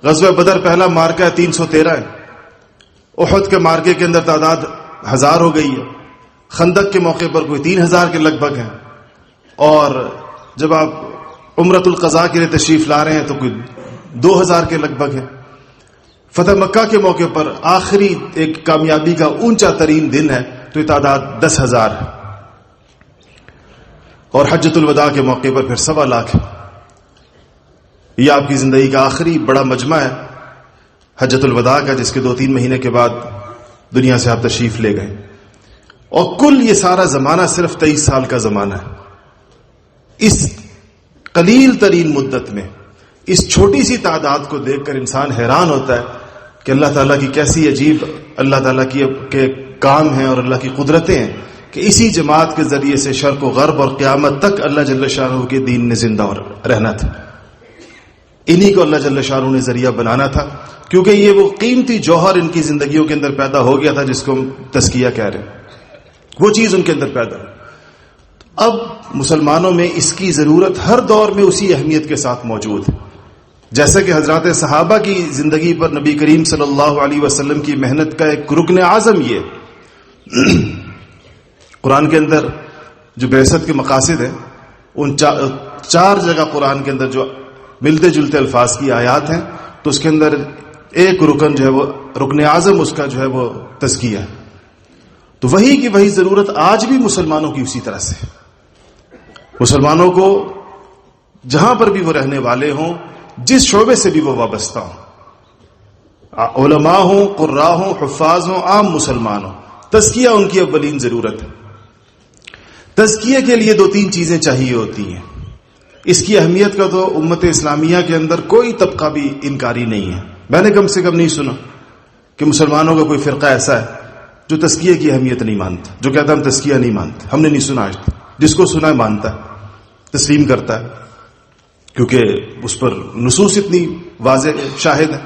غزوہ بدر پہلا مارکہ 313 ہے، احد کے مارکے کے اندر تعداد 1000 ہو گئی ہے، خندق کے موقع پر کوئی 3000 کے لگ بھگ ہیں، اور جب آپ عمرۃ القضاء کے لیے تشریف لا رہے ہیں تو کوئی 2000 کے لگ بھگ ہیں۔ فتح مکہ کے موقع پر آخری ایک کامیابی کا اونچا ترین دن ہے تو یہ تعداد 10,000 ہے، اور حجۃ الوداع کے موقع پر پھر 1.25 لاکھ ہے۔ یہ آپ کی زندگی کا آخری بڑا مجمع ہے حجۃ الوداع کا، جس کے 2-3 مہینے کے بعد دنیا سے آپ تشریف لے گئے، اور کل یہ سارا زمانہ صرف 23 سال کا زمانہ ہے۔ اس قلیل ترین مدت میں اس چھوٹی سی تعداد کو دیکھ کر انسان حیران ہوتا ہے کہ اللہ تعالیٰ کی کیسی عجیب اللہ تعالیٰ کی کے کام ہیں اور اللہ کی قدرتیں ہیں کہ اسی جماعت کے ذریعے سے شرق و غرب اور قیامت تک اللہ جل شانہ کے دین نے زندہ رہنا تھا۔ انہی کو اللہ جل شانہ نے ذریعہ بنانا تھا، کیونکہ یہ وہ قیمتی جوہر ان کی زندگیوں کے اندر پیدا ہو گیا تھا جس کو ہم تزکیہ کہہ رہے ہیں، وہ چیز ان کے اندر پیدا ہو۔ اب مسلمانوں میں اس کی ضرورت ہر دور میں اسی اہمیت کے ساتھ موجود ہے، جیسے کہ حضرات صحابہ کی زندگی پر نبی کریم صلی اللہ علیہ وسلم کی محنت کا ایک رکن اعظم یہ قرآن کے اندر جو بعثت کے مقاصد ہیں، ان 4 جگہ قرآن کے اندر جو ملتے جلتے الفاظ کی آیات ہیں، تو اس کے اندر ایک رکن جو ہے وہ رکن اعظم اس کا جو ہے وہ تزکیہ ہے۔ تو وہی کی وہی ضرورت آج بھی مسلمانوں کی اسی طرح سے، مسلمانوں کو جہاں پر بھی وہ رہنے والے ہوں، جس شعبے سے بھی وہ وابستہ ہوں، علماء ہوں، قراء ہوں، حفاظ ہوں، عام مسلمان ہوں، تزکیہ ان کی اولین ضرورت ہے۔ تزکیے کے لیے 2-3 چیزیں چاہیے ہوتی ہیں۔ اس کی اہمیت کا تو امت اسلامیہ کے اندر کوئی طبقہ بھی انکاری نہیں ہے، میں نے کم سے کم نہیں سنا کہ مسلمانوں کا کوئی فرقہ ایسا ہے جو تزکیے کی اہمیت نہیں مانتا، جو کہتا ہے ہم تزکیہ نہیں مانتے۔ ہم نے نہیں سنا آج تک، جس کو سنا ہے مانتا ہے، تسلیم کرتا ہے، کیونکہ اس پر نصوص اتنی واضح شاہد ہے۔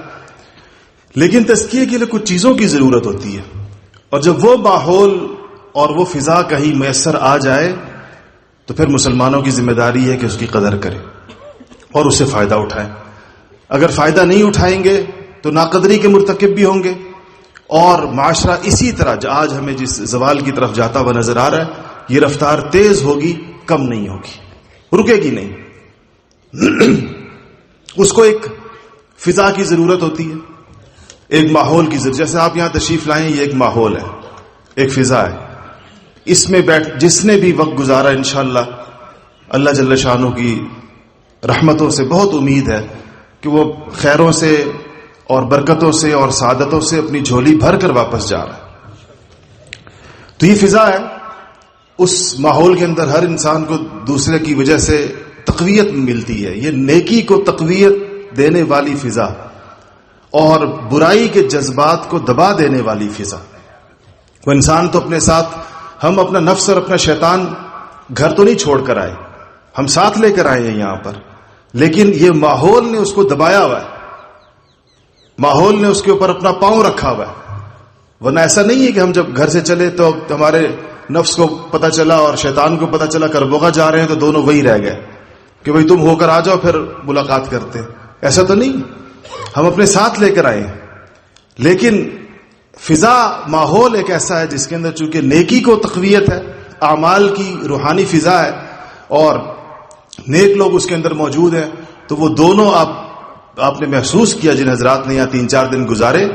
لیکن تزکیے کے لیے کچھ چیزوں کی ضرورت ہوتی ہے، اور جب وہ ماحول اور وہ فضا کہیں میسر آ جائے تو پھر مسلمانوں کی ذمہ داری ہے کہ اس کی قدر کرے اور اس سے فائدہ اٹھائیں۔ اگر فائدہ نہیں اٹھائیں گے تو ناقدری کے مرتکب بھی ہوں گے، اور معاشرہ اسی طرح آج ہمیں جس زوال کی طرف جاتا ہوا نظر آ رہا ہے، یہ رفتار تیز ہوگی، کم نہیں ہوگی، رکے گی نہیں۔ اس کو ایک فضا کی ضرورت ہوتی ہے، ایک ماحول کی ضرورت۔ جیسے آپ یہاں تشریف لائیں، یہ ایک ماحول ہے، ایک فضا ہے، اس میں جس نے بھی وقت گزارا انشاءاللہ اللہ جل شانہ کی رحمتوں سے بہت امید ہے کہ وہ خیروں سے اور برکتوں سے اور سعادتوں سے اپنی جھولی بھر کر واپس جا رہا ہے۔ تو یہ فضا ہے، اس ماحول کے اندر ہر انسان کو دوسرے کی وجہ سے تقویت ملتی ہے، یہ نیکی کو تقویت دینے والی فضا اور برائی کے جذبات کو دبا دینے والی فضا۔ وہ انسان تو اپنے ساتھ، ہم اپنا نفس اور اپنا شیطان گھر تو نہیں چھوڑ کر آئے، ہم ساتھ لے کر آئے ہیں یہاں پر، لیکن یہ ماحول نے اس کو دبایا ہوا ہے، ماحول نے اس کے اوپر اپنا پاؤں رکھا ہوا ہے۔ ورنہ ایسا نہیں ہے کہ ہم جب گھر سے چلے تو ہمارے نفس کو پتہ چلا اور شیطان کو پتہ چلا کربوغا جا رہے ہیں تو دونوں وہی رہ گئے کہ بھئی تم ہو کر آ جاؤ پھر ملاقات کرتے۔ ایسا تو نہیں، ہم اپنے ساتھ لے کر آئے ہیں، لیکن فضا ماحول ایک ایسا ہے جس کے اندر چونکہ نیکی کو تقویت ہے، اعمال کی روحانی فضا ہے اور نیک لوگ اس کے اندر موجود ہیں، تو وہ دونوں آپ نے محسوس کیا، جن حضرات نے یہاں 3-4 دن گزارے،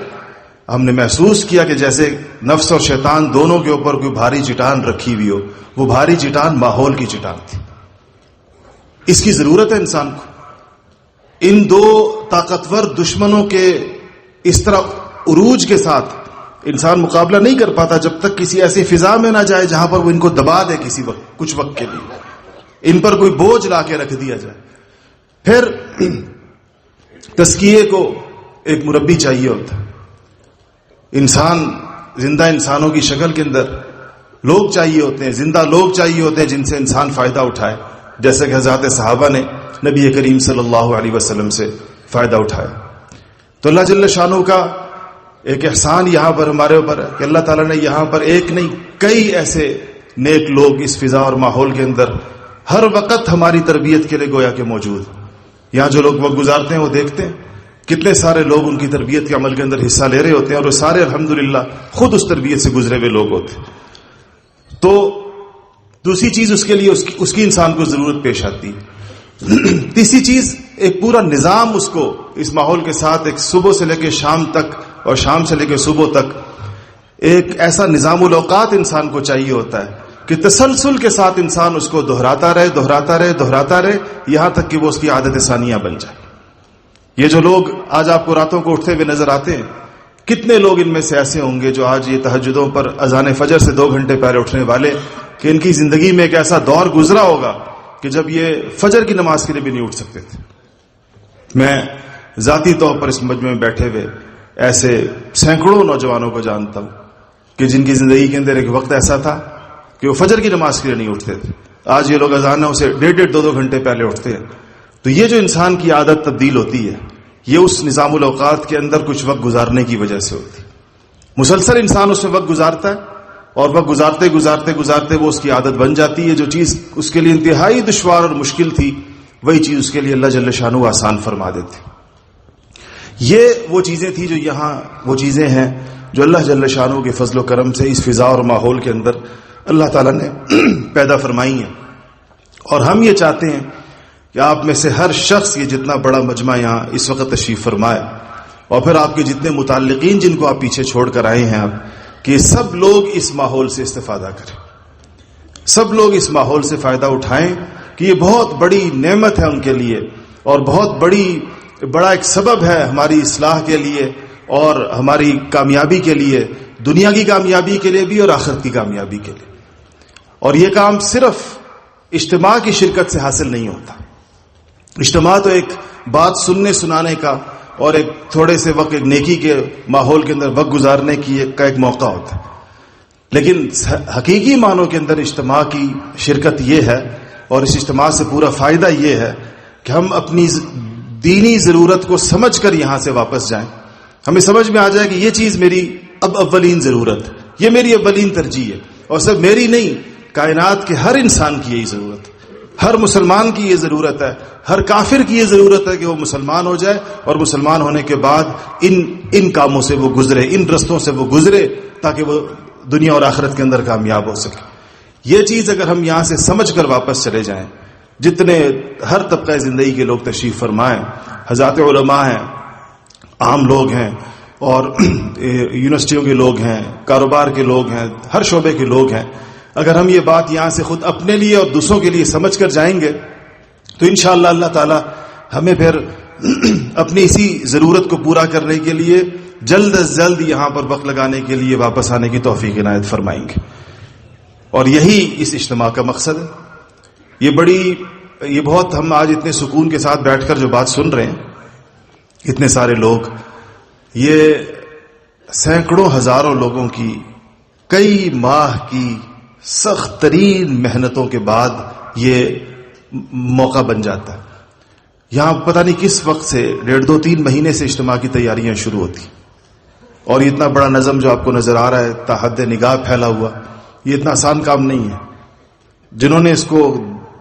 ہم نے محسوس کیا کہ جیسے نفس اور شیطان دونوں کے اوپر کوئی بھاری چٹان رکھی ہوئی ہو. وہ بھاری چٹان ماحول کی چٹان تھی. اس کی ضرورت ہے انسان کو. ان دو طاقتور دشمنوں کے اس طرح عروج کے ساتھ انسان مقابلہ نہیں کر پاتا جب تک کسی ایسی فضا میں نہ جائے جہاں پر وہ ان کو دبا دے کسی وقت, کچھ وقت کے لیے ان پر کوئی بوجھ لا کے رکھ دیا جائے. پھر تزکیے کو ایک مربی چاہیے ہوتا ہے. انسان زندہ انسانوں کی شکل کے اندر لوگ چاہیے ہوتے ہیں, زندہ لوگ چاہیے ہوتے ہیں جن سے انسان فائدہ اٹھائے, جیسے کہ حضرات صحابہ نے نبی کریم صلی اللہ علیہ وسلم سے فائدہ اٹھایا. تو اللہ جل شانہ کا ایک احسان یہاں پر ہمارے اوپر ہے کہ اللہ تعالیٰ نے یہاں پر ایک نہیں کئی ایسے نیک لوگ اس فضا اور ماحول کے اندر ہر وقت ہماری تربیت کے لیے گویا کہ موجود. یہاں جو لوگ وقت گزارتے ہیں وہ دیکھتے ہیں کتنے سارے لوگ ان کی تربیت کے عمل کے اندر حصہ لے رہے ہوتے ہیں, اور وہ سارے الحمدللہ خود اس تربیت سے گزرے ہوئے لوگ ہوتے ہیں. تو دوسری چیز اس کے لیے اس کی انسان کو ضرورت پیش آتی ہے. تیسری چیز ایک پورا نظام اس کو اس ماحول کے ساتھ ایک صبح سے لے کے شام تک اور شام سے لے کے صبح تک ایک ایسا نظام الاوقات انسان کو چاہیے ہوتا ہے کہ تسلسل کے ساتھ انسان اس کو دہراتا رہے یہاں تک کہ وہ اس کی عادت ثانیہ بن جائے. یہ جو لوگ آج آپ کو راتوں کو اٹھتے ہوئے نظر آتے ہیں, کتنے لوگ ان میں سے ایسے ہوں گے جو آج یہ تہجدوں پر اذان فجر سے 2 گھنٹے پہلے اٹھنے والے کہ ان کی زندگی میں ایک ایسا دور گزرا ہوگا کہ جب یہ فجر کی نماز کے لیے بھی نہیں اٹھ سکتے تھے. میں ذاتی طور پر اس مجمع میں بیٹھے ہوئے ایسے سینکڑوں نوجوانوں کو جانتا ہوں کہ جن کی زندگی کے اندر ایک وقت ایسا تھا کہ وہ فجر کی نماز کے لیے نہیں اٹھتے تھے. آج یہ لوگ اذانوں سے 1.5-2 گھنٹے پہلے اٹھتے ہیں. تو یہ جو انسان کی عادت تبدیل ہوتی ہے یہ اس نظام الاوقات کے اندر کچھ وقت گزارنے کی وجہ سے ہوتی ہے. مسلسل انسان اس میں وقت گزارتا ہے اور وقت گزارتے وہ اس کی عادت بن جاتی ہے. جو چیز اس کے لیے انتہائی دشوار اور مشکل تھی وہی چیز اس کے لیے اللہ جل شانہ آسان فرما دیتے. یہ وہ چیزیں تھی جو یہاں وہ چیزیں ہیں جو اللہ جل شانہ کے فضل و کرم سے اس فضا اور ماحول کے اندر اللہ تعالیٰ نے پیدا فرمائی ہیں. اور ہم یہ چاہتے ہیں کہ آپ میں سے ہر شخص یہ جتنا بڑا مجمع یہاں اس وقت تشریف فرمائے اور پھر آپ کے جتنے متعلقین جن کو آپ پیچھے چھوڑ کر آئے ہیں آپ کہ سب لوگ اس ماحول سے استفادہ کریں, سب لوگ اس ماحول سے فائدہ اٹھائیں کہ یہ بہت بڑی نعمت ہے ان کے لیے اور بہت بڑا ایک سبب ہے ہماری اصلاح کے لیے اور ہماری کامیابی کے لیے, دنیا کی کامیابی کے لیے بھی اور آخرت کی کامیابی کے لیے. اور یہ کام صرف اجتماع کی شرکت سے حاصل نہیں ہوتا. اجتماع تو ایک بات سننے سنانے کا اور ایک تھوڑے سے وقت ایک نیکی کے ماحول کے اندر وقت گزارنے کا ایک موقع ہوتا ہے, لیکن حقیقی معنوں کے اندر اجتماع کی شرکت یہ ہے اور اس اجتماع سے پورا فائدہ یہ ہے کہ ہم اپنی دینی ضرورت کو سمجھ کر یہاں سے واپس جائیں. ہمیں سمجھ میں آ جائے کہ یہ چیز میری اب اولین ضرورت ہے, یہ میری اولین ترجیح ہے, اور صرف میری نہیں کائنات کے ہر انسان کی یہی ضرورت ہے, ہر مسلمان کی یہ ضرورت ہے, ہر کافر کی یہ ضرورت ہے کہ وہ مسلمان ہو جائے اور مسلمان ہونے کے بعد ان کاموں سے وہ گزرے, ان رستوں سے وہ گزرے تاکہ وہ دنیا اور آخرت کے اندر کامیاب ہو سکے. یہ چیز اگر ہم یہاں سے سمجھ کر واپس چلے جائیں, جتنے ہر طبقہ زندگی کے لوگ تشریف فرمائیں, حضرات علماء ہیں, عام لوگ ہیں اور یونیورسٹیوں کے لوگ ہیں, کاروبار کے لوگ ہیں, ہر شعبے کے لوگ ہیں, اگر ہم یہ بات یہاں سے خود اپنے لیے اور دوسروں کے لیے سمجھ کر جائیں گے تو انشاءاللہ اللہ تعالی ہمیں پھر اپنی اسی ضرورت کو پورا کرنے کے لیے جلد از جلد یہاں پر وقت لگانے کے لیے واپس آنے کی توفیق عنایت فرمائیں گے. اور یہی اس اجتماع کا مقصد ہے. یہ بہت ہم آج اتنے سکون کے ساتھ بیٹھ کر جو بات سن رہے ہیں, اتنے سارے لوگ, یہ سینکڑوں ہزاروں لوگوں کی کئی ماہ کی سخت ترین محنتوں کے بعد یہ موقع بن جاتا ہے. یہاں پتہ نہیں کس وقت سے 1.5-2-3 مہینے سے اجتماع کی تیاریاں شروع ہوتی, اور یہ اتنا بڑا نظم جو آپ کو نظر آ رہا ہے تحت نگاہ پھیلا ہوا, یہ اتنا آسان کام نہیں ہے. جنہوں نے اس کو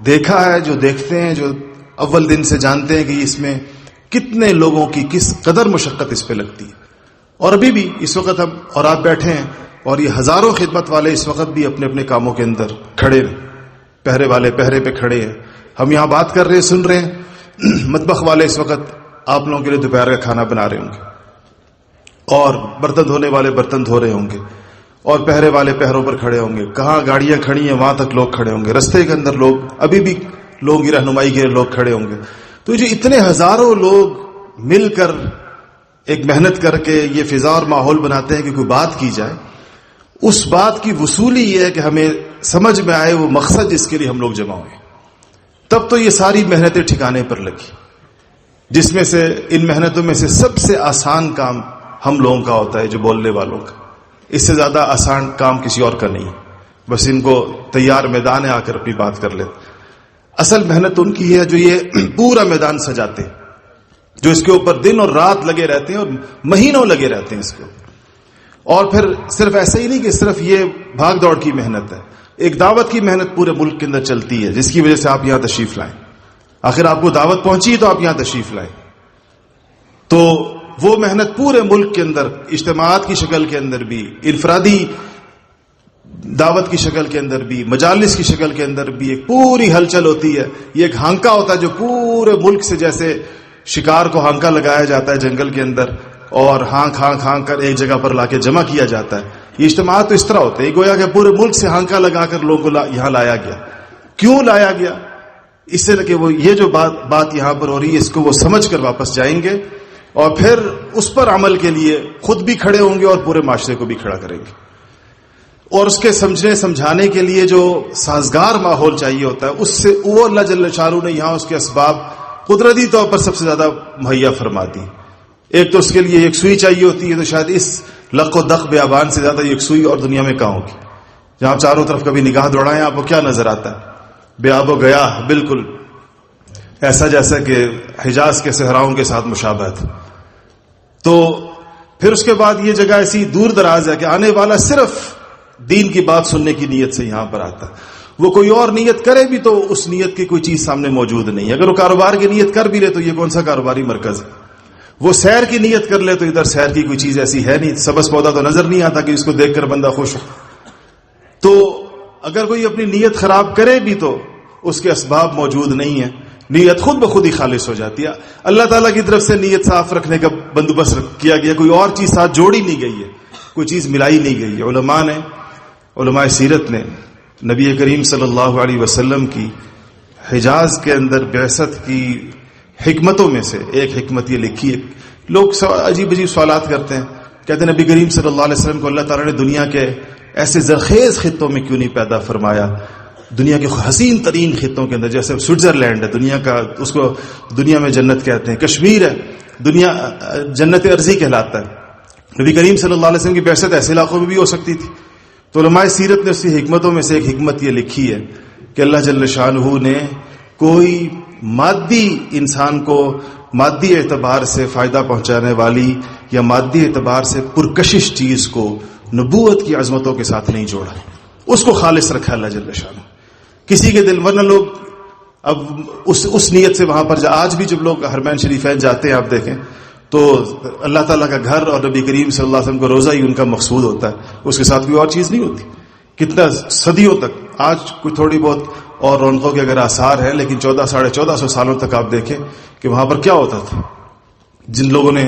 دیکھا ہے, جو دیکھتے ہیں, جو اول دن سے جانتے ہیں کہ اس میں کتنے لوگوں کی کس قدر مشقت اس پہ لگتی ہے. اور ابھی بھی اس وقت ہم اور آپ بیٹھے ہیں اور یہ ہزاروں خدمت والے اس وقت بھی اپنے اپنے کاموں کے اندر کھڑے ہیں, پہرے والے پہرے پہ کھڑے ہیں. ہم یہاں بات کر رہے ہیں, سن رہے ہیں, مطبخ والے اس وقت آپ لوگوں کے لیے دوپہر کا کھانا بنا رہے ہوں گے, اور برتن دھونے والے برتن دھو رہے ہوں گے اور پہرے والے پہروں پر کھڑے ہوں گے، کہاں گاڑیاں کھڑی ہیں وہاں تک لوگ کھڑے ہوں گے، رستے کے اندر لوگ ابھی بھی لوگوں کی رہنمائی کے لوگ کھڑے ہوں گے. تو جو اتنے ہزاروں لوگ مل کر ایک محنت کر کے یہ فضا اور ماحول بناتے ہیں کہ کوئی بات کی جائے، اس بات کی وصولی یہ ہے کہ ہمیں سمجھ میں آئے وہ مقصد جس کے لیے ہم لوگ جمع ہوئے. تب تو یہ ساری محنتیں ٹھکانے پر لگی، جس میں سے ان محنتوں میں سے سب سے آسان کام ہم لوگوں کا ہوتا ہے، جو بولنے والوں کا. اس سے زیادہ آسان کام کسی اور کا نہیں، بس ان کو تیار میدان آ کر اپنی بات کر لیتے. اصل محنت ان کی ہے جو یہ پورا میدان سجاتے، جو اس کے اوپر دن اور رات لگے رہتے ہیں اور مہینوں لگے رہتے ہیں اس کے اوپر. اور پھر صرف ایسا ہی نہیں کہ صرف یہ بھاگ دوڑ کی محنت ہے، ایک دعوت کی محنت پورے ملک کے اندر چلتی ہے، جس کی وجہ سے آپ یہاں تشریف لائیں. آخر آپ کو دعوت پہنچی تو آپ یہاں تشریف لائیں. تو وہ محنت پورے ملک کے اندر اجتماعات کی شکل کے اندر بھی، انفرادی دعوت کی شکل کے اندر بھی، مجالس کی شکل کے اندر بھی ایک پوری ہلچل ہوتی ہے. یہ ایک ہانکا ہوتا ہے جو پورے ملک سے، جیسے شکار کو ہانکا لگایا جاتا ہے جنگل کے اندر اور ہانک کر ایک جگہ پر لا کے جمع کیا جاتا ہے. یہ اجتماعات تو اس طرح ہوتے ہیں، گویا کہ پورے ملک سے ہانکا لگا کر لوگوں کو یہاں لایا گیا. کیوں لایا گیا؟ اس سے کہ وہ یہ جو بات یہاں پر ہو رہی ہے اس کو وہ سمجھ کر واپس جائیں گے اور پھر اس پر عمل کے لیے خود بھی کھڑے ہوں گے اور پورے معاشرے کو بھی کھڑا کریں گے. اور اس کے سمجھانے کے لیے جو سازگار ماحول چاہیے ہوتا ہے، اس سے وہ اللہ جل شانہ نے یہاں اس کے اسباب قدرتی طور پر سب سے زیادہ مہیا فرما دی. ایک تو اس کے لیے ایک سوئی چاہیے ہوتی ہے، تو شاید اس لق و دق بیابان سے زیادہ ایک سوئی اور دنیا میں کہاں ہوگی. جہاں چاروں طرف کبھی نگاہ دوڑائیں آپ کو کیا نظر آتا ہے؟ بے آب و گیا، بالکل ایسا جیسا کہ حجاز کے صحراؤں کے ساتھ مشابہت. تو پھر اس کے بعد یہ جگہ ایسی دور دراز ہے کہ آنے والا صرف دین کی بات سننے کی نیت سے یہاں پر آتا ہے. وہ کوئی اور نیت کرے بھی تو اس نیت کی کوئی چیز سامنے موجود نہیں ہے. اگر وہ کاروبار کی نیت کر بھی لے تو یہ کون سا کاروباری مرکز ہے؟ وہ سیر کی نیت کر لے تو ادھر سیر کی کوئی چیز ایسی ہے نہیں، سبز پودا تو نظر نہیں آتا کہ اس کو دیکھ کر بندہ خوش ہو. تو اگر کوئی اپنی نیت خراب کرے بھی تو اس کے اسباب موجود نہیں ہیں، نیت خود بخود ہی خالص ہو جاتی ہے. اللہ تعالیٰ کی طرف سے نیت صاف رکھنے کا بندوبست کیا گیا، کوئی اور چیز ساتھ جوڑی نہیں گئی ہے، کوئی چیز ملائی نہیں گئی ہے. علماء سیرت نے نبی کریم صلی اللہ علیہ وسلم کی حجاز کے اندر بعثت کی حکمتوں میں سے ایک حکمت یہ لکھی ہے. لوگ عجیب عجیب سوالات کرتے ہیں، کہتے ہیں نبی کریم صلی اللہ علیہ وسلم کو اللہ تعالیٰ نے دنیا کے ایسے زرخیز خطوں میں کیوں نہیں پیدا فرمایا، دنیا کے حسین ترین خطوں کے اندر، جیسے سوئٹزرلینڈ ہے دنیا کا، اس کو دنیا میں جنت کہتے ہیں، کشمیر ہے دنیا جنت ارضی کہلاتا ہے. نبی کریم صلی اللہ علیہ وسلم کی بعثت ایسے علاقوں میں بھی ہو سکتی تھی. تو علماء سیرت نے اس کی حکمتوں میں سے ایک حکمت یہ لکھی ہے کہ اللہ جل شانہ نے کوئی مادی انسان کو مادی اعتبار سے فائدہ پہنچانے والی یا مادی اعتبار سے پرکشش چیز کو نبوت کی عظمتوں کے ساتھ نہیں جوڑا، اس کو خالص رکھا اللہ جل شانہ. کسی کے دل، ورنہ لوگ اب اس نیت سے وہاں پر آج بھی جب لوگ حرمین شریفین جاتے ہیں آپ دیکھیں تو اللہ تعالیٰ کا گھر اور نبی کریم صلی اللہ علیہ وسلم کو روزہ ہی ان کا مقصود ہوتا ہے، اس کے ساتھ کوئی اور چیز نہیں ہوتی. کتنا صدیوں تک، آج کوئی تھوڑی بہت اور رونقوں کے اگر آثار ہیں، لیکن 1400 سالوں تک آپ دیکھیں کہ وہاں پر کیا ہوتا تھا. جن لوگوں نے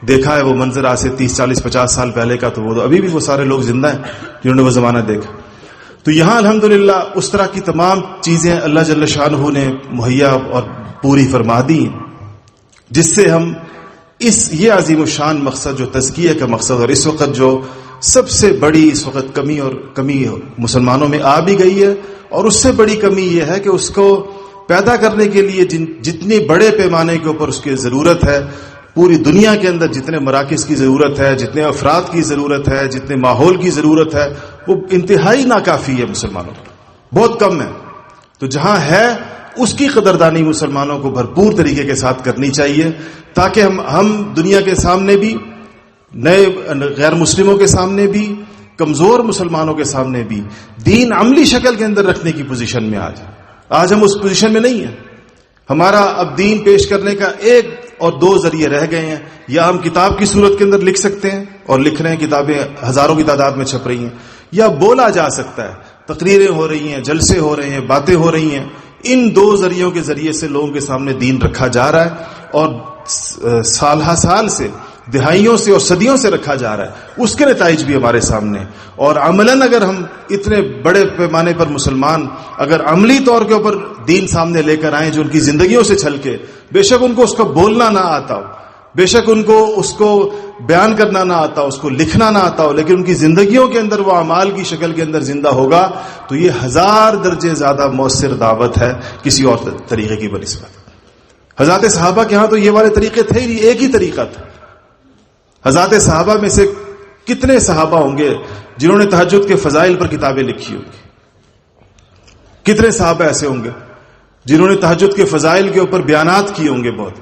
دیکھا ہے وہ منظر آج سے 30 40 50 سال پہلے کا، تو وہ ابھی بھی وہ سارے لوگ زندہ ہیں جنہوں نے وہ زمانہ دیکھا. تو یہاں الحمدللہ اس طرح کی تمام چیزیں اللہ جل شانہ نے مہیا اور پوری فرما دی، جس سے ہم یہ عظیم الشان مقصد جو تزکیہ کا مقصد، اور اس وقت جو سب سے بڑی اس وقت کمی مسلمانوں میں آ بھی گئی ہے، اور اس سے بڑی کمی یہ ہے کہ اس کو پیدا کرنے کے لیے جتنی بڑے پیمانے کے اوپر اس کی ضرورت ہے، پوری دنیا کے اندر جتنے مراکز کی ضرورت ہے، جتنے افراد کی ضرورت ہے، جتنے ماحول کی ضرورت ہے، وہ انتہائی ناکافی ہے مسلمانوں پر، بہت کم ہے. تو جہاں ہے اس کی قدردانی مسلمانوں کو بھرپور طریقے کے ساتھ کرنی چاہیے، تاکہ ہم دنیا کے سامنے بھی، نئے غیر مسلموں کے سامنے بھی، کمزور مسلمانوں کے سامنے بھی دین عملی شکل کے اندر رکھنے کی پوزیشن میں آج ہم اس پوزیشن میں نہیں ہیں. ہمارا اب دین پیش کرنے کا ایک اور دو ذریعے رہ گئے ہیں، یا ہم کتاب کی صورت کے اندر لکھ سکتے ہیں اور لکھ رہے ہیں، کتابیں ہزاروں کی تعداد میں چھپ رہی ہیں، یا بولا جا سکتا ہے، تقریریں ہو رہی ہیں، جلسے ہو رہے ہیں، باتیں ہو رہی ہیں. ان دو ذریعوں کے ذریعے سے لوگوں کے سامنے دین رکھا جا رہا ہے، اور سال ہا سال سے دہائیوں سے اور صدیوں سے رکھا جا رہا ہے، اس کے نتائج بھی ہمارے سامنے. اور عملاً اگر ہم اتنے بڑے پیمانے پر مسلمان اگر عملی طور کے اوپر دین سامنے لے کر آئیں جو ان کی زندگیوں سے چھل کے، بے شک ان کو اس کا بولنا نہ آتا ہو، بے شک ان کو اس کو بیان کرنا نہ آتا ہو، اس کو لکھنا نہ آتا ہو، لیکن ان کی زندگیوں کے اندر وہ اعمال کی شکل کے اندر زندہ ہوگا، تو یہ 1000 درجے زیادہ مؤثر دعوت ہے کسی اور طریقے کی بنسبت. حضرات صحابہ کے ہاں تو یہ والے طریقے تھے ہی نہیں، ایک ہی طریقہ تھا. حضرات صحابہ میں سے کتنے صحابہ ہوں گے جنہوں نے تہجد کے فضائل پر کتابیں لکھی ہوں گی؟ کتنے صحابہ ایسے ہوں گے جنہوں نے تہجد کے فضائل کے اوپر بیانات کیے ہوں گے بہت.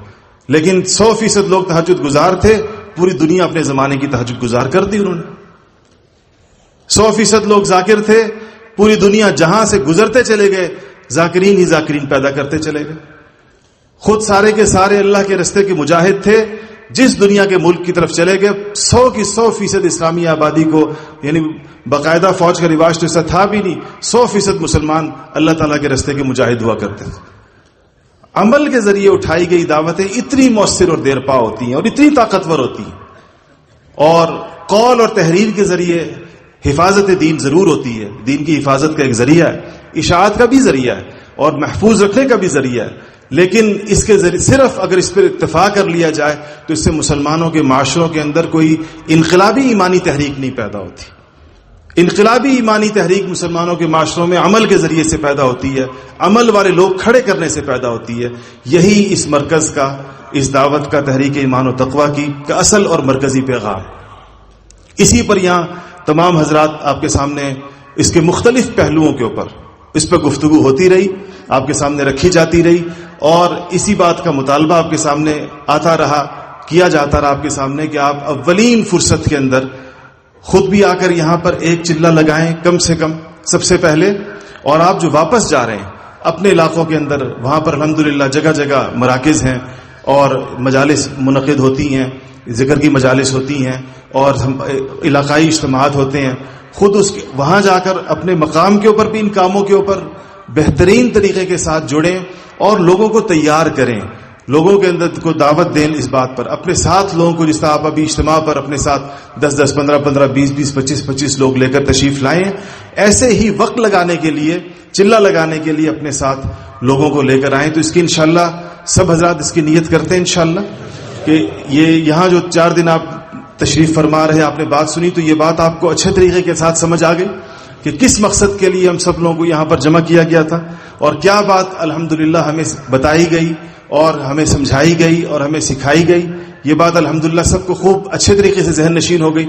لیکن 100% لوگ تہجد گزار تھے، پوری دنیا اپنے زمانے کی تہجد گزار کر دی انہوں نے. 100% لوگ ذاکر تھے، پوری دنیا جہاں سے گزرتے چلے گئے ذاکرین ہی ذاکرین پیدا کرتے چلے گئے. خود سارے کے سارے اللہ کے رستے کے مجاہد تھے، جس دنیا کے ملک کی طرف چلے گئے 100% اسلامی آبادی کو، یعنی باقاعدہ فوج کا رواج تو ایسا تھا بھی نہیں، 100% مسلمان اللہ تعالیٰ کے رستے کے مجاہد ہوا کرتے تھے. عمل کے ذریعے اٹھائی گئی دعوتیں اتنی مؤثر اور دیر پا ہوتی ہیں اور اتنی طاقتور ہوتی ہیں، اور قول اور تحریر کے ذریعے حفاظت دین ضرور ہوتی ہے. دین کی حفاظت کا ایک ذریعہ ہے، اشاعت کا بھی ذریعہ ہے اور محفوظ رکھنے کا بھی ذریعہ ہے. لیکن اس کے ذریعے صرف اگر اس پر اتفاق کر لیا جائے تو اس سے مسلمانوں کے معاشروں کے اندر کوئی انقلابی ایمانی تحریک نہیں پیدا ہوتی. انقلابی ایمانی تحریک مسلمانوں کے معاشروں میں عمل کے ذریعے سے پیدا ہوتی ہے، عمل والے لوگ کھڑے کرنے سے پیدا ہوتی ہے. یہی اس مرکز کا، اس دعوت کا، تحریک ایمان و تقویٰ کی کا اصل اور مرکزی پیغام. اسی پر یہاں تمام حضرات آپ کے سامنے اس کے مختلف پہلوؤں کے اوپر اس پر گفتگو ہوتی رہی، آپ کے سامنے رکھی جاتی رہی، اور اسی بات کا مطالبہ آپ کے سامنے آتا رہا، کیا جاتا رہا آپ کے سامنے کہ آپ اولین فرصت کے اندر خود بھی آ کر یہاں پر ایک چلہ لگائیں کم سے کم سب سے پہلے. اور آپ جو واپس جا رہے ہیں اپنے علاقوں کے اندر، وہاں پر الحمدللہ جگہ جگہ مراکز ہیں اور مجالس منعقد ہوتی ہیں، ذکر کی مجالس ہوتی ہیں اور علاقائی اجتماعات ہوتے ہیں. خود وہاں جا کر اپنے مقام کے اوپر بھی ان کاموں کے اوپر بہترین طریقے کے ساتھ جڑیں اور لوگوں کو تیار کریں، لوگوں کے اندر کو دعوت دیں اس بات پر. اپنے ساتھ لوگوں کو، جس طرح آپ ابھی اجتماع پر اپنے ساتھ 10 15 20 25 لوگ لے کر تشریف لائیں، ایسے ہی وقت لگانے کے لیے، چلہ لگانے کے لیے اپنے ساتھ لوگوں کو لے کر آئیں. تو اس کی انشاءاللہ سب حضرات اس کی نیت کرتے ہیں انشاءاللہ کہ یہ یہاں جو 4 دن آپ تشریف فرما رہے، آپ نے بات سنی تو یہ بات آپ کو اچھے طریقے کے ساتھ سمجھ آ گئی کہ کس مقصد کے لیے ہم سب لوگوں کو یہاں پر جمع کیا گیا تھا، اور کیا بات الحمدللہ ہمیں بتائی گئی اور ہمیں سمجھائی گئی اور ہمیں سکھائی گئی. یہ بات الحمدللہ سب کو خوب اچھے طریقے سے ذہن نشین ہو گئی.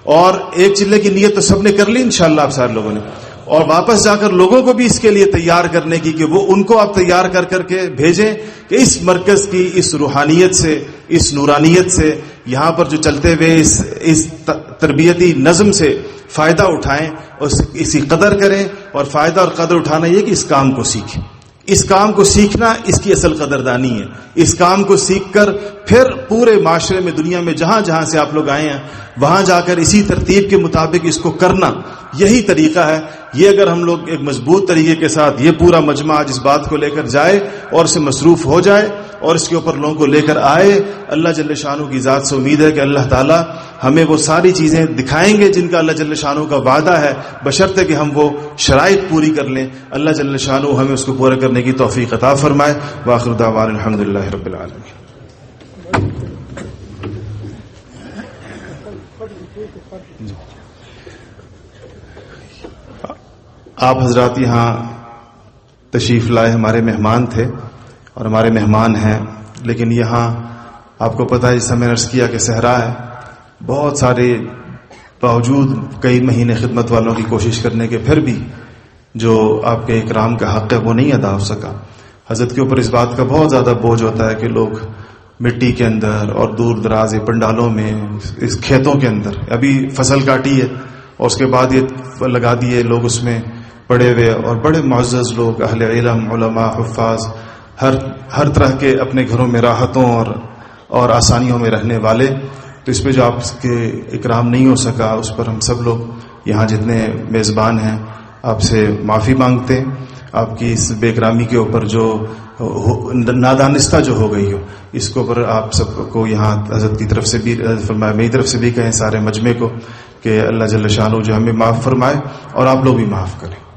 اور ایک چلے کی نیت تو سب نے کر لی انشاءاللہ آپ سارے لوگوں نے، اور واپس جا کر لوگوں کو بھی اس کے لیے تیار کرنے کی کہ وہ ان کو آپ تیار کر کر کے بھیجیں کہ اس مرکز کی اس روحانیت سے، اس نورانیت سے، یہاں پر جو چلتے ہوئے اس تربیتی نظم سے فائدہ اٹھائیں اور اسی قدر کریں. اور فائدہ اور قدر اٹھانا یہ کہ اس کام کو سیکھیں. اس کام کو سیکھنا اس کی اصل قدردانی ہے. اس کام کو سیکھ کر پھر پورے معاشرے میں، دنیا میں جہاں جہاں سے آپ لوگ آئے ہیں وہاں جا کر اسی ترتیب کے مطابق اس کو کرنا، یہی طریقہ ہے. یہ اگر ہم لوگ ایک مضبوط طریقے کے ساتھ یہ پورا مجمع آج اس بات کو لے کر جائے اور اسے مصروف ہو جائے اور اس کے اوپر لوگوں کو لے کر آئے، اللہ جل شانہ کی ذات سے امید ہے کہ اللہ تعالیٰ ہمیں وہ ساری چیزیں دکھائیں گے جن کا اللہ جل شانہ کا وعدہ ہے، بشرطے کہ ہم وہ شرائط پوری کر لیں. اللہ جل شانہ ہمیں اس کو پورا کرنے کی توفیق عطا فرمائے. وآخر دعوانا الحمدللہ رب العالمین. آپ حضرات یہاں تشریف لائے، ہمارے مہمان تھے اور ہمارے مہمان ہیں، لیکن یہاں آپ کو پتہ ہے جس میں نے عرض کیا کہ صحرا ہے، بہت سارے باوجود کئی مہینے خدمت والوں کی کوشش کرنے کے پھر بھی جو آپ کے اکرام کا حق ہے وہ نہیں ادا ہو سکا. حضرت کے اوپر اس بات کا بہت زیادہ بوجھ ہوتا ہے کہ لوگ مٹی کے اندر اور دور دراز پنڈالوں میں، اس کھیتوں کے اندر ابھی فصل کاٹی ہے اور اس کے بعد یہ لگا دیے لوگ اس میں پڑے ہوئے، اور بڑے معزز لوگ، اہل علم، علماء، حفاظ، ہر طرح کے اپنے گھروں میں راحتوں اور آسانیوں میں رہنے والے. تو اس پہ جو آپ کے اکرام نہیں ہو سکا اس پر ہم سب لوگ یہاں جتنے میزبان ہیں آپ سے معافی مانگتے ہیں. آپ کی اس بے اکرامی کے اوپر جو نادانستہ جو ہو گئی ہو، اس کے اوپر آپ سب کو یہاں حضرت کی طرف سے بھی فرمائے، میری طرف سے بھی کہیں سارے مجمع کو کہ اللہ جل شانہ جو ہمیں معاف فرمائے اور آپ لوگ بھی معاف کریں.